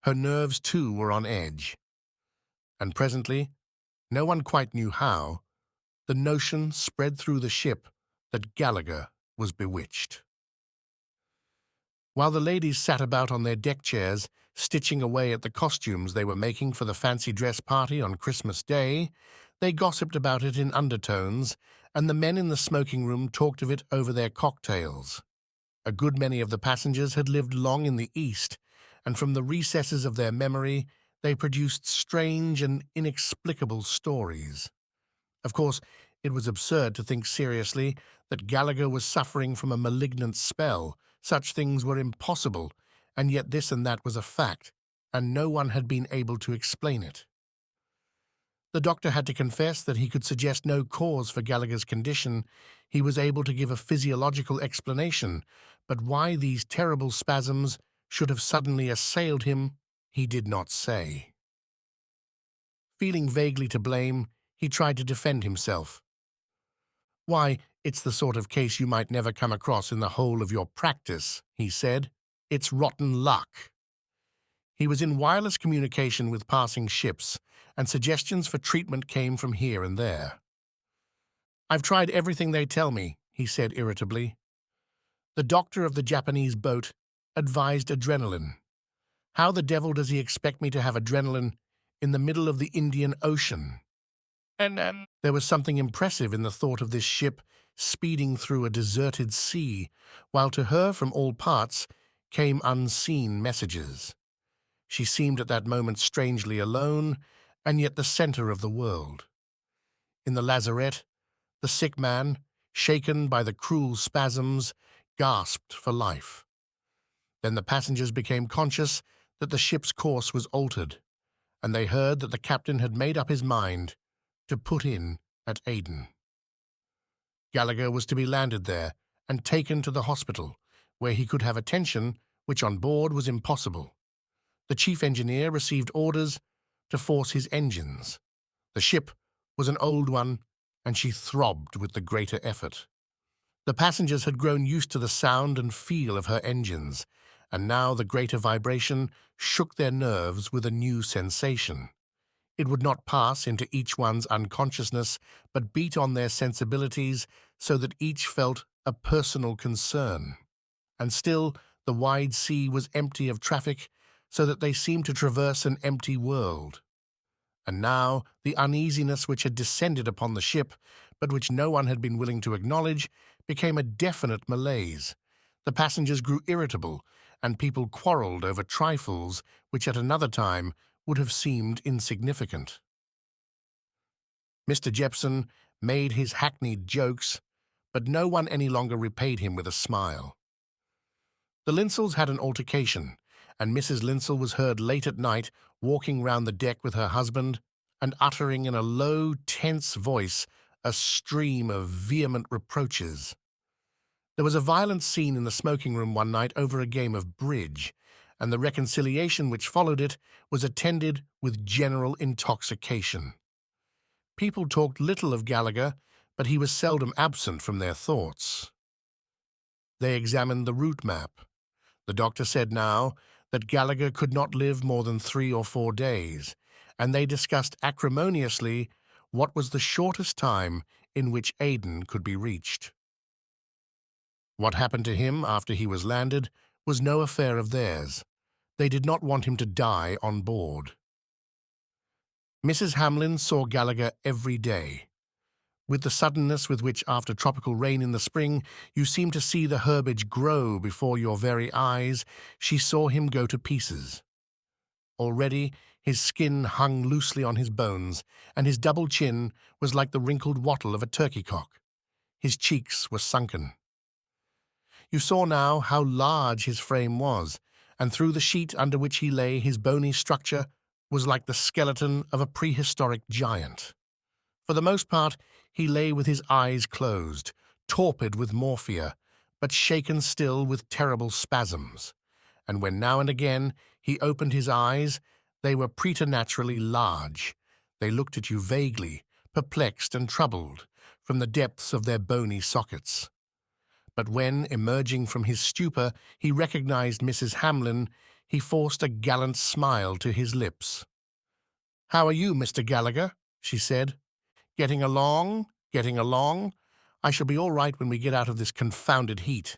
Her nerves, too, were on edge. And presently, no one quite knew how, the notion spread through the ship that Gallagher was bewitched. While the ladies sat about on their deck chairs, stitching away at the costumes they were making for the fancy dress party on Christmas Day, they gossiped about it in undertones, and the men in the smoking room talked of it over their cocktails. A good many of the passengers had lived long in the East, and from the recesses of their memory they produced strange and inexplicable stories. Of course, it was absurd to think seriously that Gallagher was suffering from a malignant spell. Such things were impossible, and yet this and that was a fact, and no one had been able to explain it. The doctor had to confess that he could suggest no cause for Gallagher's condition. He was able to give a physiological explanation, but why these terrible spasms should have suddenly assailed him, he did not say. Feeling vaguely to blame, he tried to defend himself. "Why, it's the sort of case you might never come across in the whole of your practice," he said. "It's rotten luck." He was in wireless communication with passing ships, and suggestions for treatment came from here and there. "I've tried everything they tell me," he said irritably. "The doctor of the Japanese boat advised adrenaline. How the devil does he expect me to have adrenaline in the middle of the Indian Ocean?" There was something impressive in the thought of this ship speeding through a deserted sea, while to her from all parts came unseen messages. She seemed at that moment strangely alone, and yet the center of the world. In the lazarette, the sick man, shaken by the cruel spasms, gasped for life. Then the passengers became conscious that the ship's course was altered, and they heard that the captain had made up his mind to put in at Aden. Gallagher was to be landed there and taken to the hospital, where he could have attention which on board was impossible. The chief engineer received orders to force his engines. The ship was an old one, and she throbbed with the greater effort. The passengers had grown used to the sound and feel of her engines, and now the greater vibration shook their nerves with a new sensation. It would not pass into each one's unconsciousness, but beat on their sensibilities so that each felt a personal concern. And still the wide sea was empty of traffic, so that they seemed to traverse an empty world. And now the uneasiness which had descended upon the ship, but which no one had been willing to acknowledge, became a definite malaise. The passengers grew irritable, and people quarrelled over trifles which at another time would have seemed insignificant. Mr. Jepson made his hackneyed jokes, but no one any longer repaid him with a smile. The Linsells had an altercation, and Mrs. Linsell was heard late at night walking round the deck with her husband and uttering in a low, tense voice a stream of vehement reproaches. There was a violent scene in the smoking room one night over a game of bridge, and the reconciliation which followed it was attended with general intoxication. People talked little of Gallagher, but he was seldom absent from their thoughts. They examined the route map. The doctor said now that Gallagher could not live more than 3 or 4 days, and they discussed acrimoniously what was the shortest time in which Aden could be reached. What happened to him after he was landed was no affair of theirs. They did not want him to die on board. Mrs. Hamlyn saw Gallagher every day. With the suddenness with which, after tropical rain in the spring, you seem to see the herbage grow before your very eyes, she saw him go to pieces. Already his skin hung loosely on his bones, and his double chin was like the wrinkled wattle of a turkey-cock. His cheeks were sunken. You saw now how large his frame was, and through the sheet under which he lay his bony structure was like the skeleton of a prehistoric giant. For the most part, he lay with his eyes closed, torpid with morphia, but shaken still with terrible spasms. And when now and again he opened his eyes, they were preternaturally large. They looked at you vaguely, perplexed and troubled, from the depths of their bony sockets. But when, emerging from his stupor, he recognized Mrs. Hamlyn, he forced a gallant smile to his lips. "How are you, Mr. Gallagher?" she said. "Getting along? Getting along? I shall be all right when we get out of this confounded heat.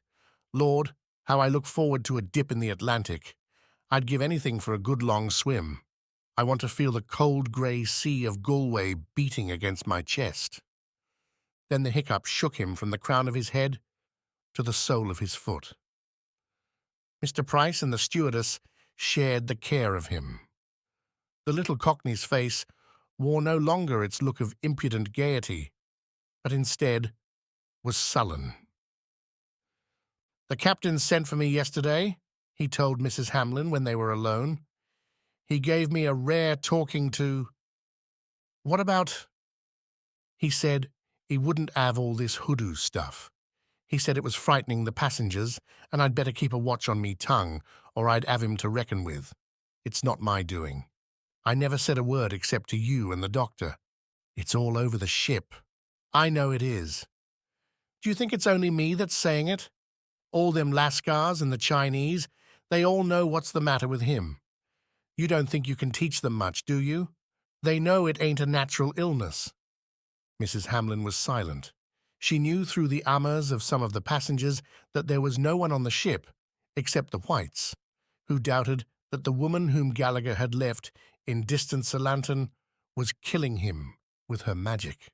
Lord, how I look forward to a dip in the Atlantic. I'd give anything for a good long swim. I want to feel the cold grey sea of Galway beating against my chest." Then the hiccup shook him from the crown of his head to the sole of his foot. Mr. Pryce and the stewardess shared the care of him. The little Cockney's face wore no longer its look of impudent gaiety, but instead was sullen. "The captain sent for me yesterday," he told Mrs. Hamlyn when they were alone. "He gave me a rare talking to. What about—" He said he wouldn't have all this hoodoo stuff. He said it was frightening the passengers, and I'd better keep a watch on me tongue, or I'd have him to reckon with. It's not my doing. I never said a word except to you and the doctor. It's all over the ship. I know it is. Do you think it's only me that's saying it? All them Lascars and the Chinese, they all know what's the matter with him. You don't think you can teach them much, do you? They know it ain't a natural illness." Mrs. Hamlyn was silent. She knew through the amours of some of the passengers that there was no one on the ship, except the whites, who doubted that the woman whom Gallagher had left in distant Ceylon was killing him with her magic.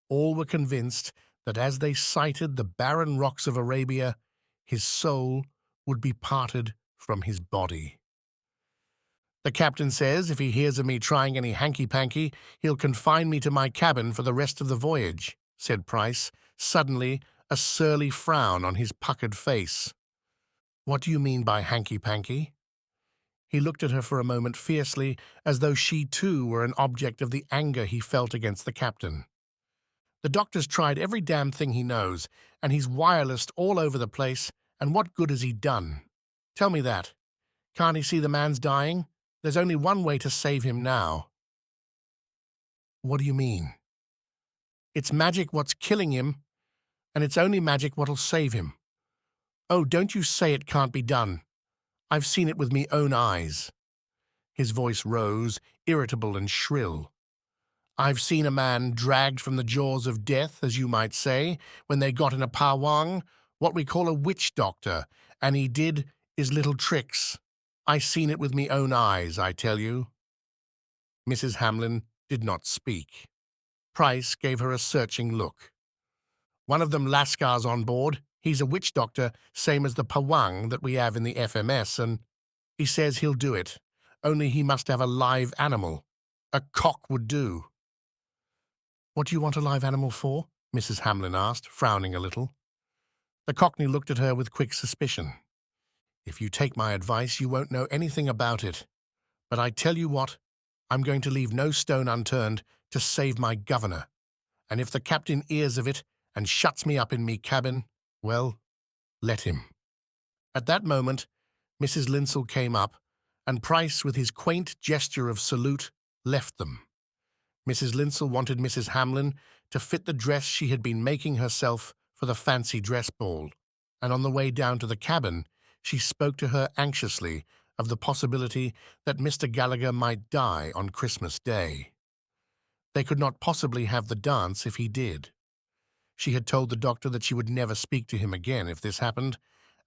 All were convinced that as they sighted the barren rocks of Arabia, his soul would be parted from his body. "The captain says if he hears of me trying any hanky-panky, he'll confine me to my cabin for the rest of the voyage," said Pryce, suddenly a surly frown on his puckered face. "What do you mean by hanky-panky?" He looked at her for a moment fiercely, as though she too were an object of the anger he felt against the captain. "The doctor's tried every damn thing he knows, and he's wirelessed all over the place, and what good has he done? Tell me that. Can't he see the man's dying? There's only one way to save him now." What do you mean? It's magic what's killing him, and it's only magic what'll save him. Oh, don't you say it can't be done. I've seen it with me own eyes. His voice rose, irritable and shrill. I've seen a man dragged from the jaws of death, as you might say, when they got in a pawang, what we call a witch doctor, and he did his little tricks. I seen it with me own eyes, I tell you. Mrs. Hamlin did not speak. Pryce gave her a searching look. One of them Lascar's on board. He's a witch doctor, same as the pawang that we have in the FMS, and he says he'll do it. Only he must have a live animal. A cock would do. What do you want a live animal for? Mrs. Hamlin asked, frowning a little. The Cockney looked at her with quick suspicion. If you take my advice, you won't know anything about it. But I tell you what, I'm going to leave no stone unturned to save my governor. And if the captain hears of it and shuts me up in me cabin, well, let him. At that moment, Mrs. Linsell came up, and Pryce, with his quaint gesture of salute, left them. Mrs. Linsell wanted Mrs. Hamlin to fit the dress she had been making herself for the fancy dress ball, and on the way down to the cabin, she spoke to her anxiously of the possibility that Mr. Gallagher might die on Christmas Day. They could not possibly have the dance if he did. She had told the doctor that she would never speak to him again if this happened,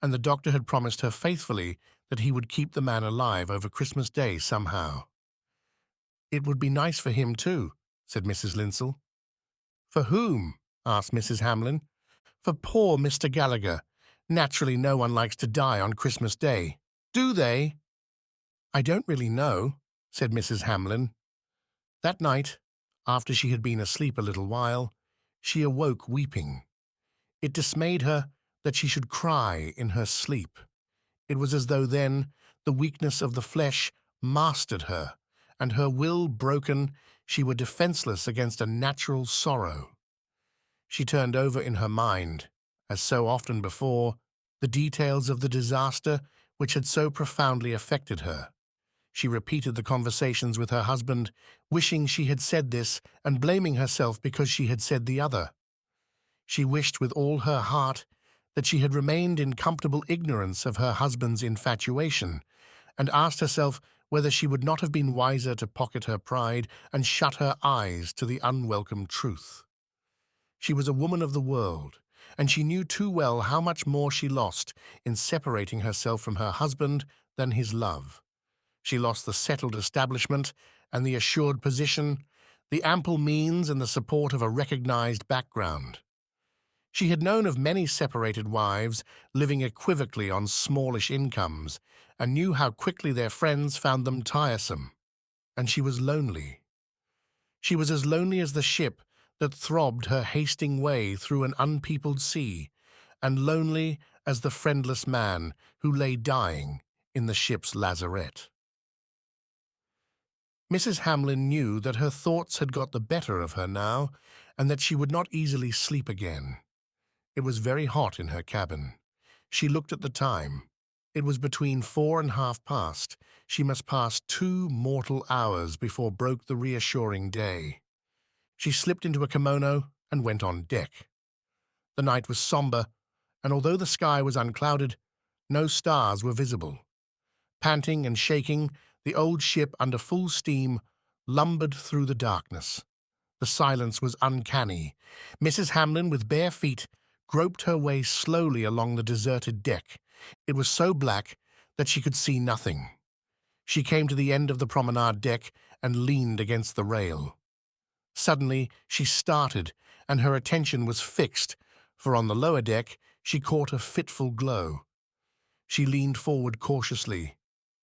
and the doctor had promised her faithfully that he would keep the man alive over Christmas Day somehow. It would be nice for him, too, said Mrs. Linsell. For whom? Asked Mrs. Hamlin. For poor Mr. Gallagher. Naturally, no one likes to die on Christmas Day. Do they? I don't really know, said Mrs. Hamlin. That night, after she had been asleep a little while, she awoke weeping. It dismayed her that she should cry in her sleep. It was as though then the weakness of the flesh mastered her, and her will broken, she were defenseless against a natural sorrow. She turned over in her mind, as so often before, the details of the disaster which had so profoundly affected her. She repeated the conversations with her husband, wishing she had said this and blaming herself because she had said the other. She wished with all her heart that she had remained in comfortable ignorance of her husband's infatuation, and asked herself whether she would not have been wiser to pocket her pride and shut her eyes to the unwelcome truth. She was a woman of the world, and she knew too well how much more she lost in separating herself from her husband than his love. She lost the settled establishment and the assured position, the ample means and the support of a recognized background. She had known of many separated wives living equivocally on smallish incomes, and knew how quickly their friends found them tiresome. And she was lonely. She was as lonely as the ship that throbbed her hasting way through an unpeopled sea, and lonely as the friendless man who lay dying in the ship's lazarette. Mrs. Hamlin knew that her thoughts had got the better of her now, and that she would not easily sleep again. It was very hot in her cabin. She looked at the time. It was between 4 and half past. She must pass 2 mortal hours before broke the reassuring day. She slipped into a kimono and went on deck. The night was somber, and although the sky was unclouded, no stars were visible. Panting and shaking, the old ship under full steam lumbered through the darkness. The silence was uncanny. Mrs. Hamlin, with bare feet, groped her way slowly along the deserted deck. It was so black that she could see nothing. She came to the end of the promenade deck and leaned against the rail. Suddenly she started, and her attention was fixed, for on the lower deck she caught a fitful glow. She leaned forward cautiously.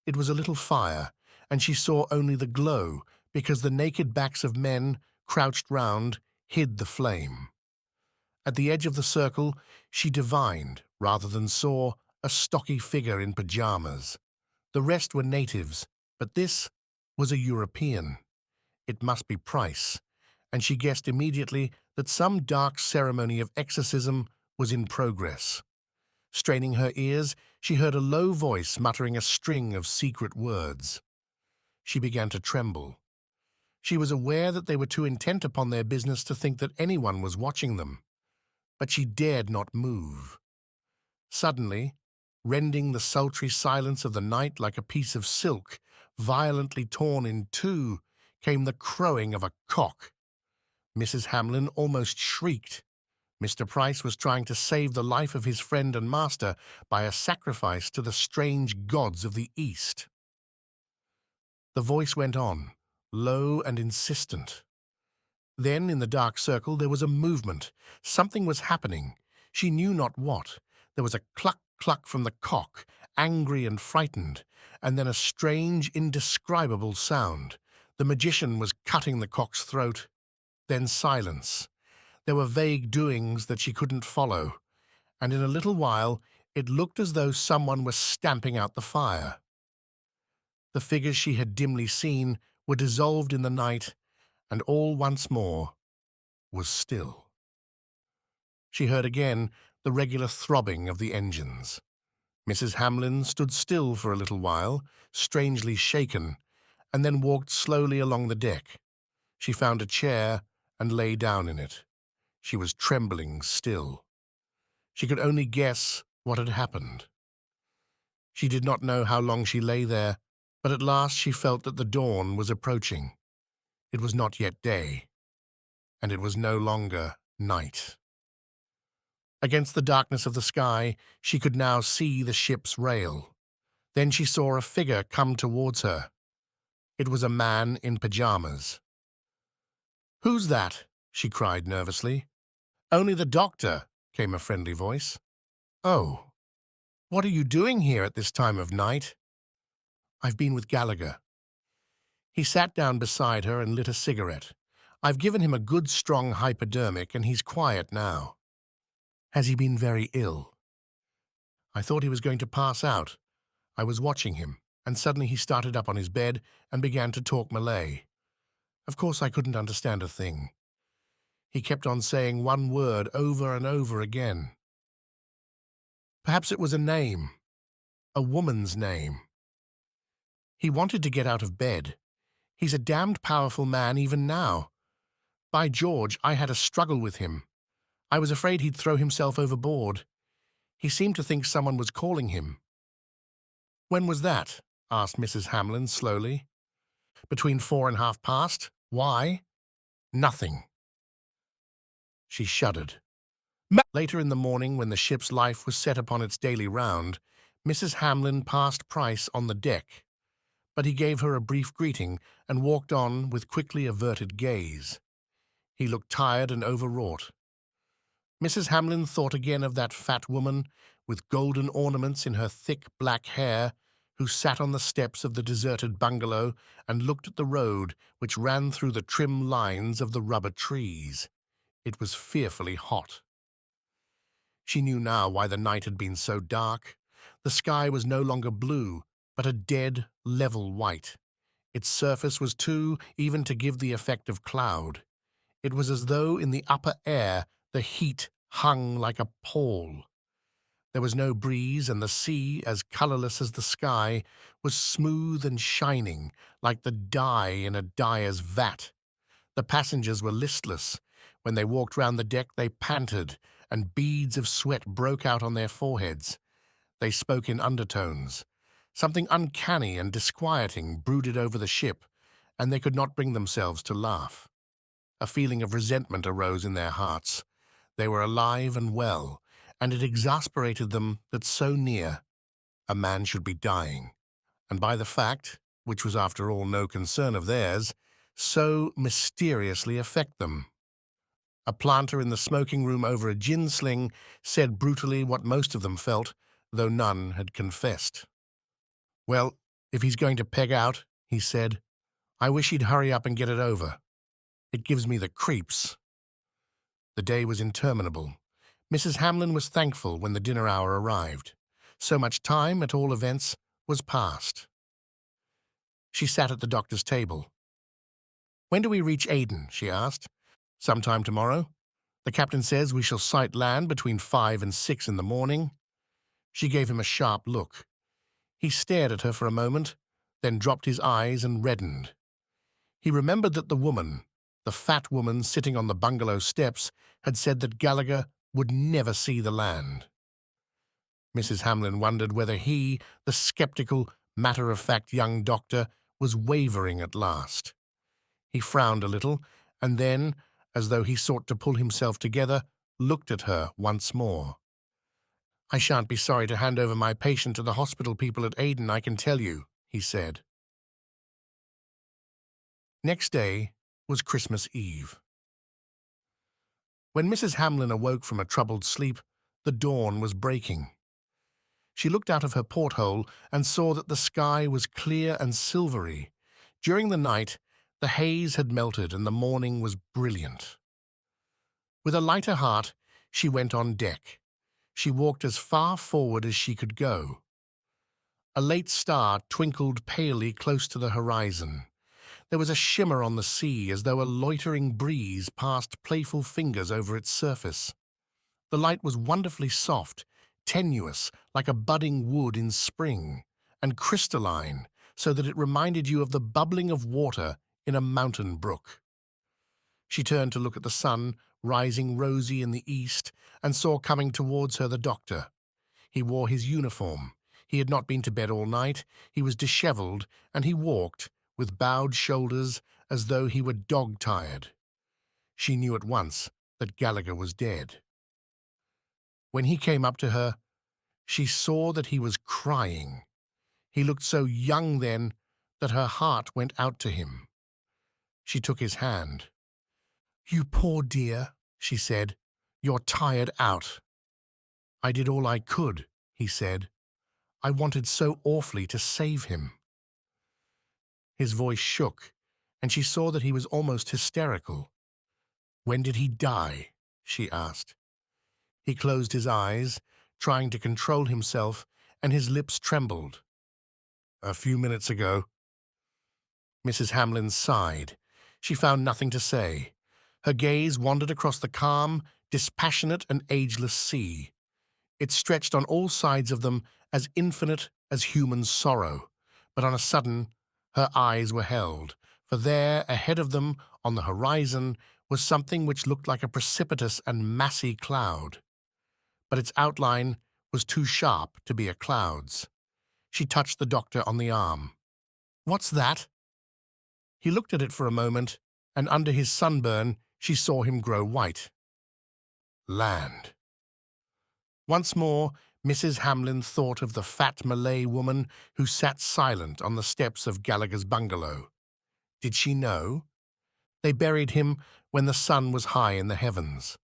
It was a little fire, and she saw only the glow because the naked backs of men, crouched round, hid the flame. At the edge of the circle, she divined, rather than saw, a stocky figure in pajamas. The rest were natives, but this was a European. It must be Pryce, and she guessed immediately that some dark ceremony of exorcism was in progress. Straining her ears, she heard a low voice muttering a string of secret words. She began to tremble. She was aware that they were too intent upon their business to think that anyone was watching them, but she dared not move. Suddenly, rending the sultry silence of the night like a piece of silk, violently torn in two, came the crowing of a cock. Mrs. Hamlyn almost shrieked. Mr. Pryce was trying to save the life of his friend and master by a sacrifice to the strange gods of the East. The voice went on, low and insistent. Then, in the dark circle, there was a movement. Something was happening. She knew not what. There was a cluck-cluck from the cock, angry and frightened, and then a strange, indescribable sound. The magician was cutting the cock's throat. Then silence. There were vague doings that she couldn't follow, and in a little while it looked as though someone was stamping out the fire. The figures she had dimly seen were dissolved in the night, and all once more was still. She heard again the regular throbbing of the engines. Mrs. Hamlyn stood still for a little while, strangely shaken, and then walked slowly along the deck. She found a chair and lay down in it. She was trembling still. She could only guess what had happened. She did not know how long she lay there, but at last she felt that the dawn was approaching. It was not yet day, and it was no longer night. Against the darkness of the sky, she could now see the ship's rail. Then she saw a figure come towards her. It was a man in pajamas. "Who's that?" she cried nervously. "Only the doctor," came a friendly voice. "Oh, what are you doing here at this time of night?" "I've been with Gallagher." He sat down beside her and lit a cigarette. "I've given him a good strong hypodermic, and he's quiet now." "Has he been very ill?" "I thought he was going to pass out. I was watching him, and suddenly he started up on his bed and began to talk Malay. Of course I couldn't understand a thing. He kept on saying one word over and over again. Perhaps it was a name, a woman's name. He wanted to get out of bed. He's a damned powerful man even now. By George, I had a struggle with him. I was afraid he'd throw himself overboard. He seemed to think someone was calling him." "When was that?" asked Mrs. Hamlyn slowly. "Between 4 and half past. Why?" "Nothing." She shuddered. Later in the morning, when the ship's life was set upon its daily round, Mrs. Hamlyn passed Pryce on the deck, but he gave her a brief greeting and walked on with quickly averted gaze. He looked tired and overwrought. Mrs. Hamlyn thought again of that fat woman with golden ornaments in her thick black hair who sat on the steps of the deserted bungalow and looked at the road which ran through the trim lines of the rubber trees. It was fearfully hot. She knew now why the night had been so dark. The sky was no longer blue, but a dead, level white. Its surface was too, even to give the effect of cloud. It was as though in the upper air the heat hung like a pall. There was no breeze, and the sea, as colourless as the sky, was smooth and shining, like the dye in a dyer's vat. The passengers were listless. When they walked round the deck, they panted, and beads of sweat broke out on their foreheads. They spoke in undertones. Something uncanny and disquieting brooded over the ship, and they could not bring themselves to laugh. A feeling of resentment arose in their hearts. They were alive and well, and it exasperated them that so near a man should be dying, and by the fact, which was after all no concern of theirs, so mysteriously affect them. A planter in the smoking room over a gin sling said brutally what most of them felt, though none had confessed. "Well, if he's going to peg out," he said, "I wish he'd hurry up and get it over. It gives me the creeps." The day was interminable. Mrs. Hamlyn was thankful when the dinner hour arrived. So much time, at all events, was past. She sat at the doctor's table. "When do we reach Aden?" she asked. "Sometime tomorrow. The captain says we shall sight land between 5 and 6 in the morning." She gave him a sharp look. He stared at her for a moment, then dropped his eyes and reddened. He remembered that the fat woman sitting on the bungalow steps, had said that Gallagher would never see the land. Mrs. Hamlin wondered whether he, the sceptical, matter-of-fact young doctor, was wavering at last. He frowned a little, and then, as though he sought to pull himself together, looked at her once more. "I shan't be sorry to hand over my patient to the hospital people at Aden, I can tell you," he said. Next day was Christmas Eve. When Mrs. Hamlin awoke from a troubled sleep, the dawn was breaking. She looked out of her porthole and saw that the sky was clear and silvery. During the night, the haze had melted and the morning was brilliant. With a lighter heart, she went on deck. She walked as far forward as she could go. A late star twinkled palely close to the horizon. There was a shimmer on the sea as though a loitering breeze passed playful fingers over its surface. The light was wonderfully soft, tenuous, like a budding wood in spring, and crystalline, so that it reminded you of the bubbling of water in a mountain brook. She turned to look at the sun, rising rosy in the east, and saw coming towards her the doctor. He wore his uniform. He had not been to bed all night. He was dishevelled, and he walked, with bowed shoulders, as though he were dog-tired. She knew at once that Gallagher was dead. When he came up to her, she saw that he was crying. He looked so young then that her heart went out to him. She took his hand. "You poor dear," she said. "You're tired out." "I did all I could," he said. "I wanted so awfully to save him." His voice shook, and she saw that he was almost hysterical. "When did he die?" she asked. He closed his eyes, trying to control himself, and his lips trembled. "A few minutes ago." Mrs. Hamlin sighed. She found nothing to say. Her gaze wandered across the calm, dispassionate and ageless sea. It stretched on all sides of them as infinite as human sorrow, but on a sudden her eyes were held, for there, ahead of them, on the horizon, was something which looked like a precipitous and massy cloud. But its outline was too sharp to be a cloud's. She touched the doctor on the arm. "What's that?" He looked at it for a moment, and under his sunburn she saw him grow white. Land. Once more, Mrs. Hamlin thought of the fat Malay woman who sat silent on the steps of Gallagher's bungalow. Did she know? They buried him when the sun was high in the heavens.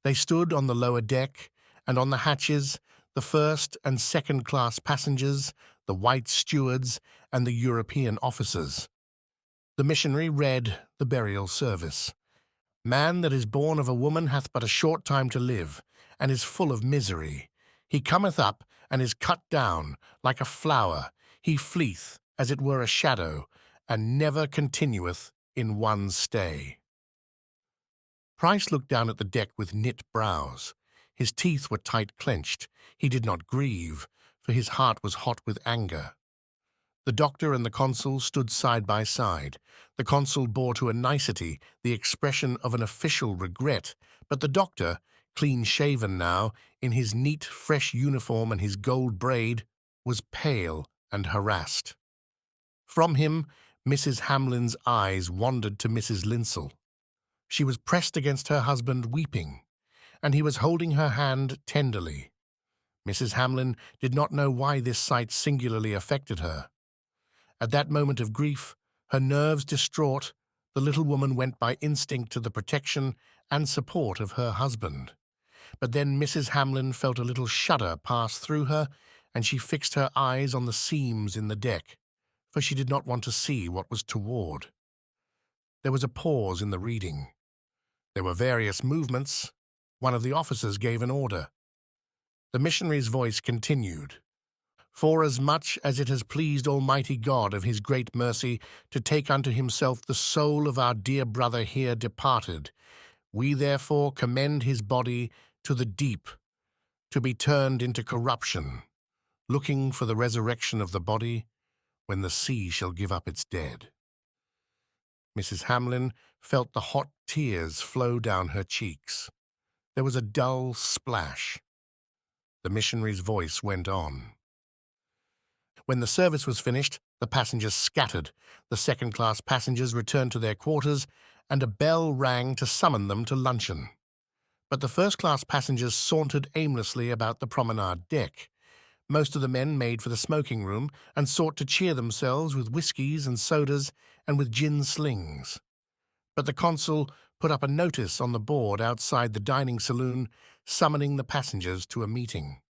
They stood on the lower deck, and on the hatches, the first and second-class passengers, the white stewards, and the European officers. The missionary read the burial service. "Man that is born of a woman hath but a short time to live, and is full of misery. He cometh up, and is cut down, like a flower. He fleeth, as it were a shadow, and never continueth in one stay." Pryce looked down at the deck with knit brows. His teeth were tight-clenched. He did not grieve, for his heart was hot with anger. The doctor and the consul stood side by side. The consul bore to a nicety the expression of an official regret, but the doctor, clean-shaven now, in his neat, fresh uniform and his gold braid, was pale and harassed. From him, Mrs. Hamlin's eyes wandered to Mrs. Linsell. She was pressed against her husband, weeping, and he was holding her hand tenderly. Mrs. Hamlin did not know why this sight singularly affected her. At that moment of grief, her nerves distraught, the little woman went by instinct to the protection and support of her husband. But then Mrs. Hamlin felt a little shudder pass through her, and she fixed her eyes on the seams in the deck, for she did not want to see what was toward. There was a pause in the reading. There were various movements. One of the officers gave an order. The missionary's voice continued. "Forasmuch as it has pleased Almighty God of his great mercy to take unto himself the soul of our dear brother here departed, we therefore commend his body to the deep, to be turned into corruption, looking for the resurrection of the body when the sea shall give up its dead." Mrs. Hamlyn felt the hot tears flow down her cheeks. There was a dull splash. The missionary's voice went on. When the service was finished, the passengers scattered. The second-class passengers returned to their quarters, and a bell rang to summon them to luncheon. But the first-class passengers sauntered aimlessly about the promenade deck. Most of the men made for the smoking room and sought to cheer themselves with whiskies and sodas and with gin slings. But the consul put up a notice on the board outside the dining saloon summoning the passengers to a meeting.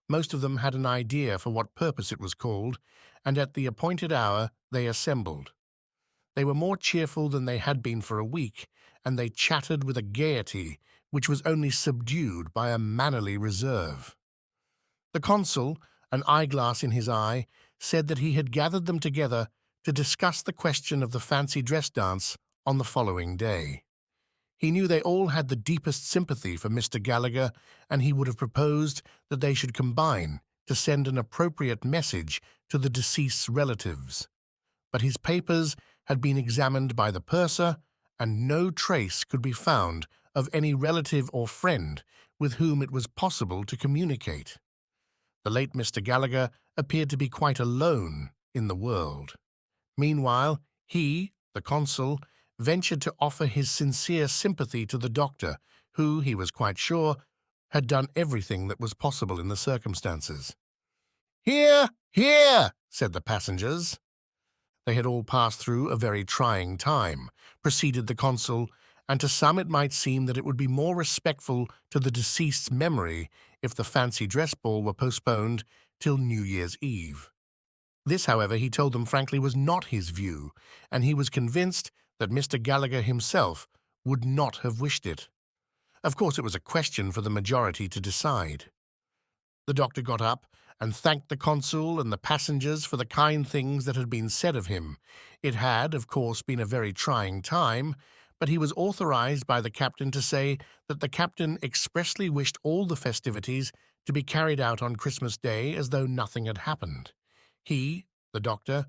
Most of them had an idea for what purpose it was called, and at the appointed hour they assembled. They were more cheerful than they had been for a week, and they chattered with a gaiety which was only subdued by a mannerly reserve. The consul, an eyeglass in his eye, said that he had gathered them together to discuss the question of the fancy dress dance on the following day. He knew they all had the deepest sympathy for Mr. Gallagher, and he would have proposed that they should combine to send an appropriate message to the deceased's relatives. But his papers had been examined by the purser, and no trace could be found of any relative or friend with whom it was possible to communicate. The late Mr. Gallagher appeared to be quite alone in the world. Meanwhile, he, the consul, ventured to offer his sincere sympathy to the doctor, who, he was quite sure, had done everything that was possible in the circumstances. "Here, here," said the passengers. They had all passed through a very trying time, proceeded the consul, and to some it might seem that it would be more respectful to the deceased's memory if the fancy dress ball were postponed till New Year's Eve. This, however, he told them frankly was not his view, and he was convinced that Mr. Gallagher himself would not have wished it. Of course, it was a question for the majority to decide. The doctor got up and thanked the consul and the passengers for the kind things that had been said of him. It had, of course, been a very trying time, but he was authorized by the captain to say that the captain expressly wished all the festivities to be carried out on Christmas Day as though nothing had happened. He, the doctor,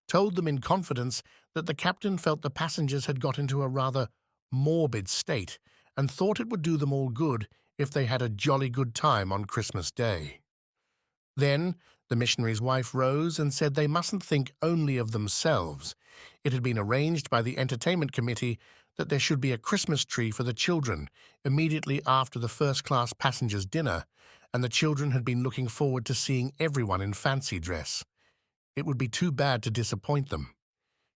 told them in confidence that the captain felt the passengers had got into a rather morbid state and thought it would do them all good if they had a jolly good time on Christmas Day. Then the missionary's wife rose and said they mustn't think only of themselves. It had been arranged by the entertainment committee that there should be a Christmas tree for the children immediately after the first-class passengers' dinner, and the children had been looking forward to seeing everyone in fancy dress. It would be too bad to disappoint them.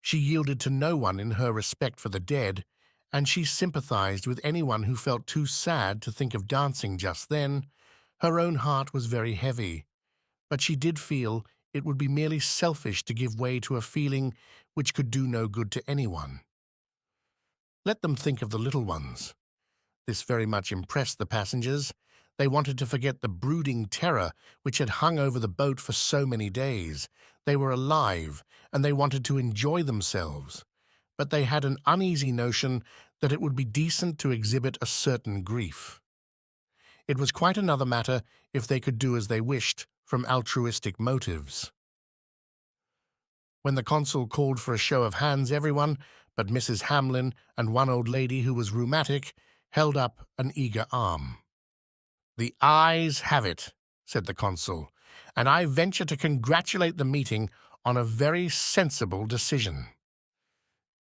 She yielded to no one in her respect for the dead, and she sympathized with anyone who felt too sad to think of dancing just then. Her own heart was very heavy, but she did feel it would be merely selfish to give way to a feeling which could do no good to anyone. Let them think of the little ones. This very much impressed the passengers. They wanted to forget the brooding terror which had hung over the boat for so many days. They were alive, and they wanted to enjoy themselves. But they had an uneasy notion that it would be decent to exhibit a certain grief. It was quite another matter if they could do as they wished from altruistic motives. When the consul called for a show of hands, everyone, but Mrs. Hamlyn and one old lady who was rheumatic, held up an eager arm. "The ayes have it," said the consul, "and I venture to congratulate the meeting on a very sensible decision."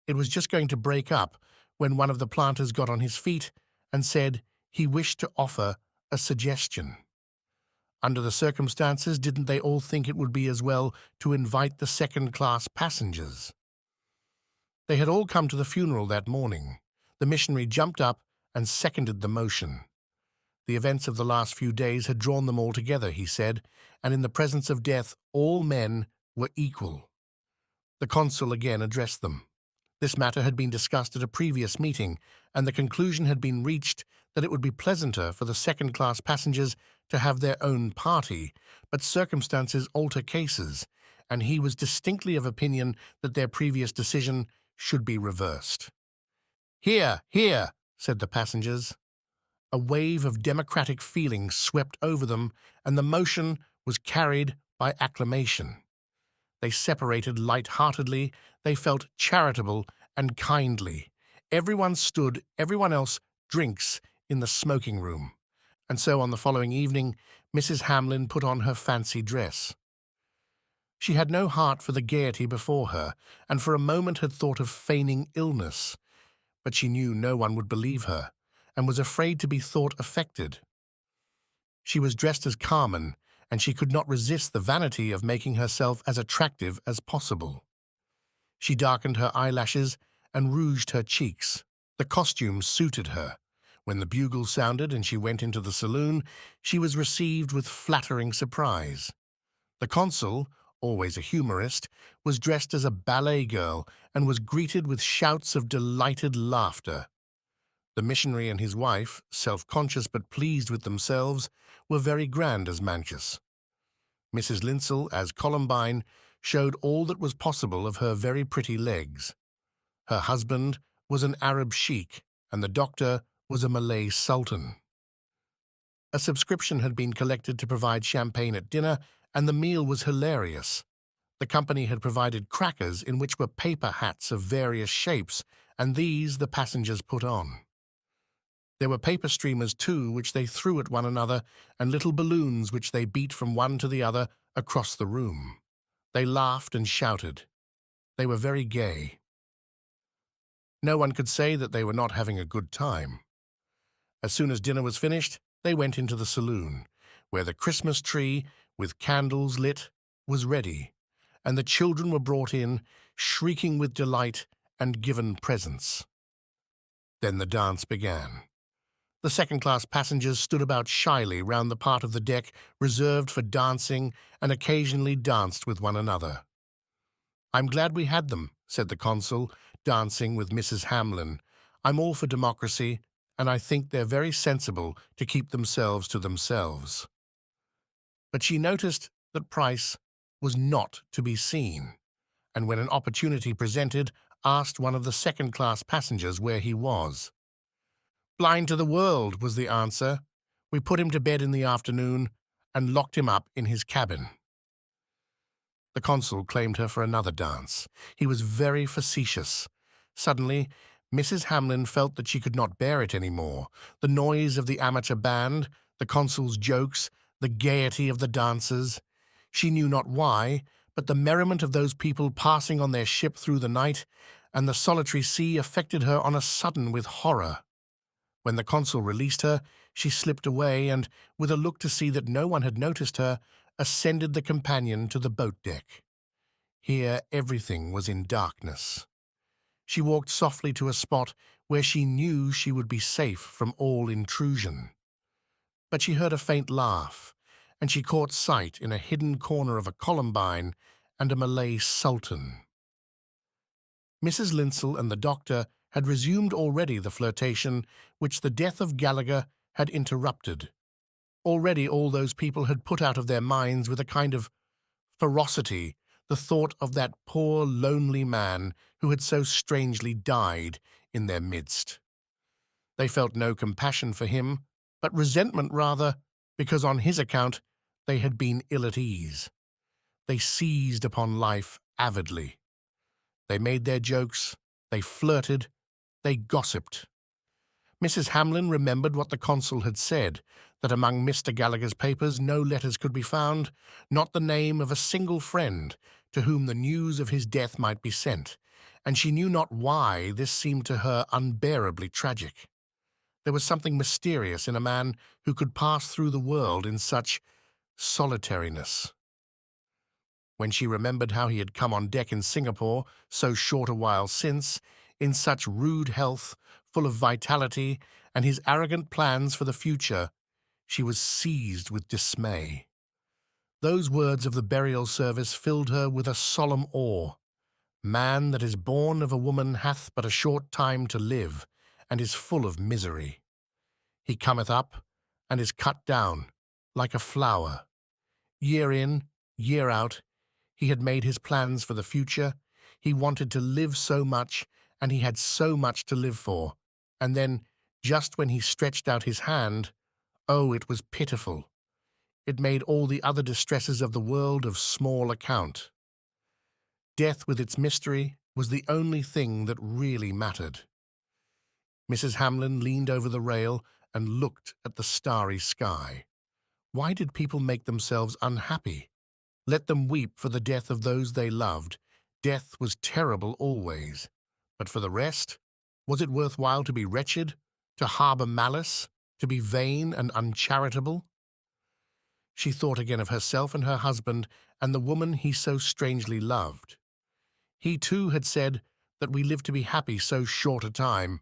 It was just going to break up when one of the planters got on his feet and said he wished to offer a suggestion. Under the circumstances, didn't they all think it would be as well to invite the second-class passengers? They had all come to the funeral that morning. The missionary jumped up and seconded the motion. The events of the last few days had drawn them all together, he said, and in the presence of death all men were equal. The consul again addressed them. This matter had been discussed at a previous meeting, and the conclusion had been reached that it would be pleasanter for the second-class passengers to have their own party, but circumstances alter cases, and he was distinctly of opinion that their previous decision should be reversed. "Here, here," said the passengers. A wave of democratic feeling swept over them, and the motion was carried by acclamation. They separated light-heartedly, they felt charitable, and kindly. Everyone else drinks in the smoking room. And so on the following evening, Mrs. Hamlin put on her fancy dress. She had no heart for the gaiety before her, and for a moment had thought of feigning illness, but she knew no one would believe her, and was afraid to be thought affected. She was dressed as Carmen, and she could not resist the vanity of making herself as attractive as possible. She darkened her eyelashes and rouged her cheeks. The costume suited her. When the bugle sounded and she went into the saloon, she was received with flattering surprise. The consul, always a humorist, was dressed as a ballet girl and was greeted with shouts of delighted laughter. The missionary and his wife, self-conscious but pleased with themselves, were very grand as Manchus. Mrs. Linsell, as Columbine, showed all that was possible of her very pretty legs. Her husband was an Arab sheik, and the doctor was a Malay sultan. A subscription had been collected to provide champagne at dinner, and the meal was hilarious. The company had provided crackers in which were paper hats of various shapes, and these the passengers put on. There were paper streamers, too, which they threw at one another, and little balloons which they beat from one to the other across the room. They laughed and shouted. They were very gay. No one could say that they were not having a good time. As soon as dinner was finished, they went into the saloon, where the Christmas tree, with candles lit, was ready, and the children were brought in, shrieking with delight, and given presents. Then the dance began. The second-class passengers stood about shyly round the part of the deck reserved for dancing and occasionally danced with one another. "I'm glad we had them," said the consul, dancing with Mrs. Hamlin. "I'm all for democracy, and I think they're very sensible to keep themselves to themselves." But she noticed that Pryce was not to be seen, and when an opportunity presented, asked one of the second-class passengers where he was. "Blind to the world," was the answer. "We put him to bed in the afternoon and locked him up in his cabin." The consul claimed her for another dance. He was very facetious. Suddenly, Mrs. Hamlin felt that she could not bear it any more. The noise of the amateur band, the consul's jokes, the gaiety of the dancers. She knew not why, but the merriment of those people passing on their ship through the night and the solitary sea affected her on a sudden with horror. When the consul released her, she slipped away and, with a look to see that no one had noticed her, ascended the companion to the boat-deck. Here everything was in darkness. She walked softly to a spot where she knew she would be safe from all intrusion. But she heard a faint laugh, and she caught sight in a hidden corner of a Columbine and a Malay sultan. Mrs. Linsell and the doctor had resumed already the flirtation which the death of Gallagher had interrupted. Already all those people had put out of their minds with a kind of ferocity the thought of that poor lonely man who had so strangely died in their midst. They felt no compassion for him, but resentment rather, because on his account they had been ill at ease. They seized upon life avidly. They made their jokes, they flirted, they gossiped. Mrs. Hamlin remembered what the consul had said, that among Mr. Gallagher's papers no letters could be found, not the name of a single friend to whom the news of his death might be sent, and she knew not why this seemed to her unbearably tragic. There was something mysterious in a man who could pass through the world in such solitariness. When she remembered how he had come on deck in Singapore so short a while since, in such rude health, full of vitality, and his arrogant plans for the future, she was seized with dismay. Those words of the burial service filled her with a solemn awe. "Man that is born of a woman hath but a short time to live, and is full of misery. He cometh up, and is cut down, like a flower. Year in, year out, he had made his plans for the future. He wanted to live so much, and he had so much to live for. And then, just when he stretched out his hand, oh, it was pitiful. It made all the other distresses of the world of small account. Death with its mystery, was the only thing that really mattered. Mrs. Hamlin leaned over the rail and looked at the starry sky. Why did people make themselves unhappy? Let them weep for the death of those they loved. Death was terrible always. But for the rest, was it worthwhile to be wretched, to harbour malice, to be vain and uncharitable? She thought again of herself and her husband and the woman he so strangely loved. He too had said that we live to be happy so short a time,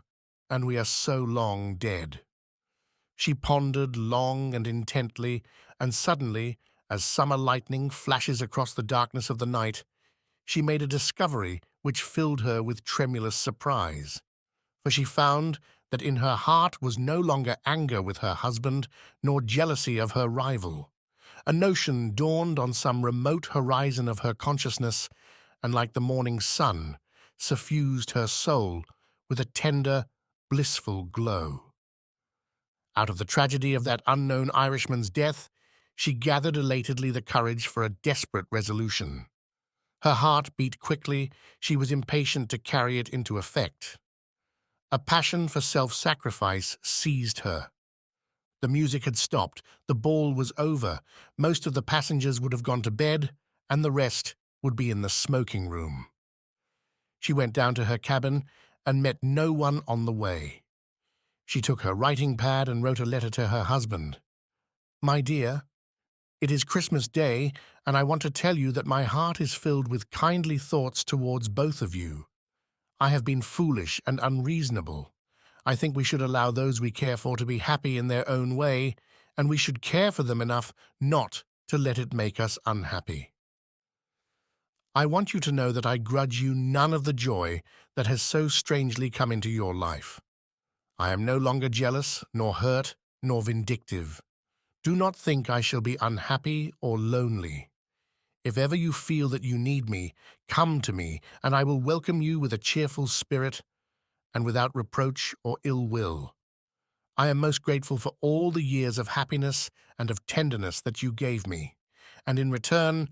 and we are so long dead. She pondered long and intently, and suddenly, as summer lightning flashes across the darkness of the night, she made a discovery which filled her with tremulous surprise. For she found that in her heart was no longer anger with her husband, nor jealousy of her rival. A notion dawned on some remote horizon of her consciousness, and like the morning sun, suffused her soul with a tender, blissful glow. Out of the tragedy of that unknown Irishman's death, she gathered elatedly the courage for a desperate resolution. Her heart beat quickly, she was impatient to carry it into effect. A passion for self-sacrifice seized her. The music had stopped, the ball was over, most of the passengers would have gone to bed, and the rest would be in the smoking room. She went down to her cabin and met no one on the way. She took her writing pad and wrote a letter to her husband. "My dear, it is Christmas Day, and I want to tell you that my heart is filled with kindly thoughts towards both of you. I have been foolish and unreasonable. I think we should allow those we care for to be happy in their own way, and we should care for them enough not to let it make us unhappy. I want you to know that I grudge you none of the joy that has so strangely come into your life. I am no longer jealous, nor hurt, nor vindictive. Do not think I shall be unhappy or lonely. If ever you feel that you need me, come to me, and I will welcome you with a cheerful spirit and without reproach or ill will. I am most grateful for all the years of happiness and of tenderness that you gave me, and in return,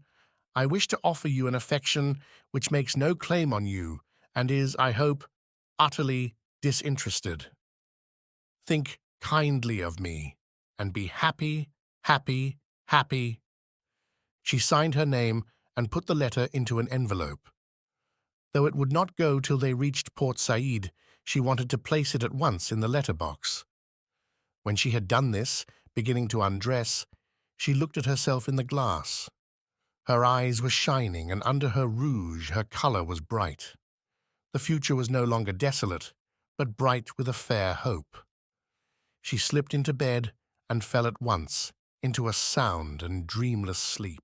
I wish to offer you an affection which makes no claim on you and is, I hope, utterly disinterested. Think kindly of me, and be happy, happy, happy." She signed her name and put the letter into an envelope. Though it would not go till they reached Port Said, she wanted to place it at once in the letter-box. When she had done this, beginning to undress, she looked at herself in the glass. Her eyes were shining, and under her rouge her colour was bright. The future was no longer desolate, but bright with a fair hope. She slipped into bed and fell at once into a sound and dreamless sleep.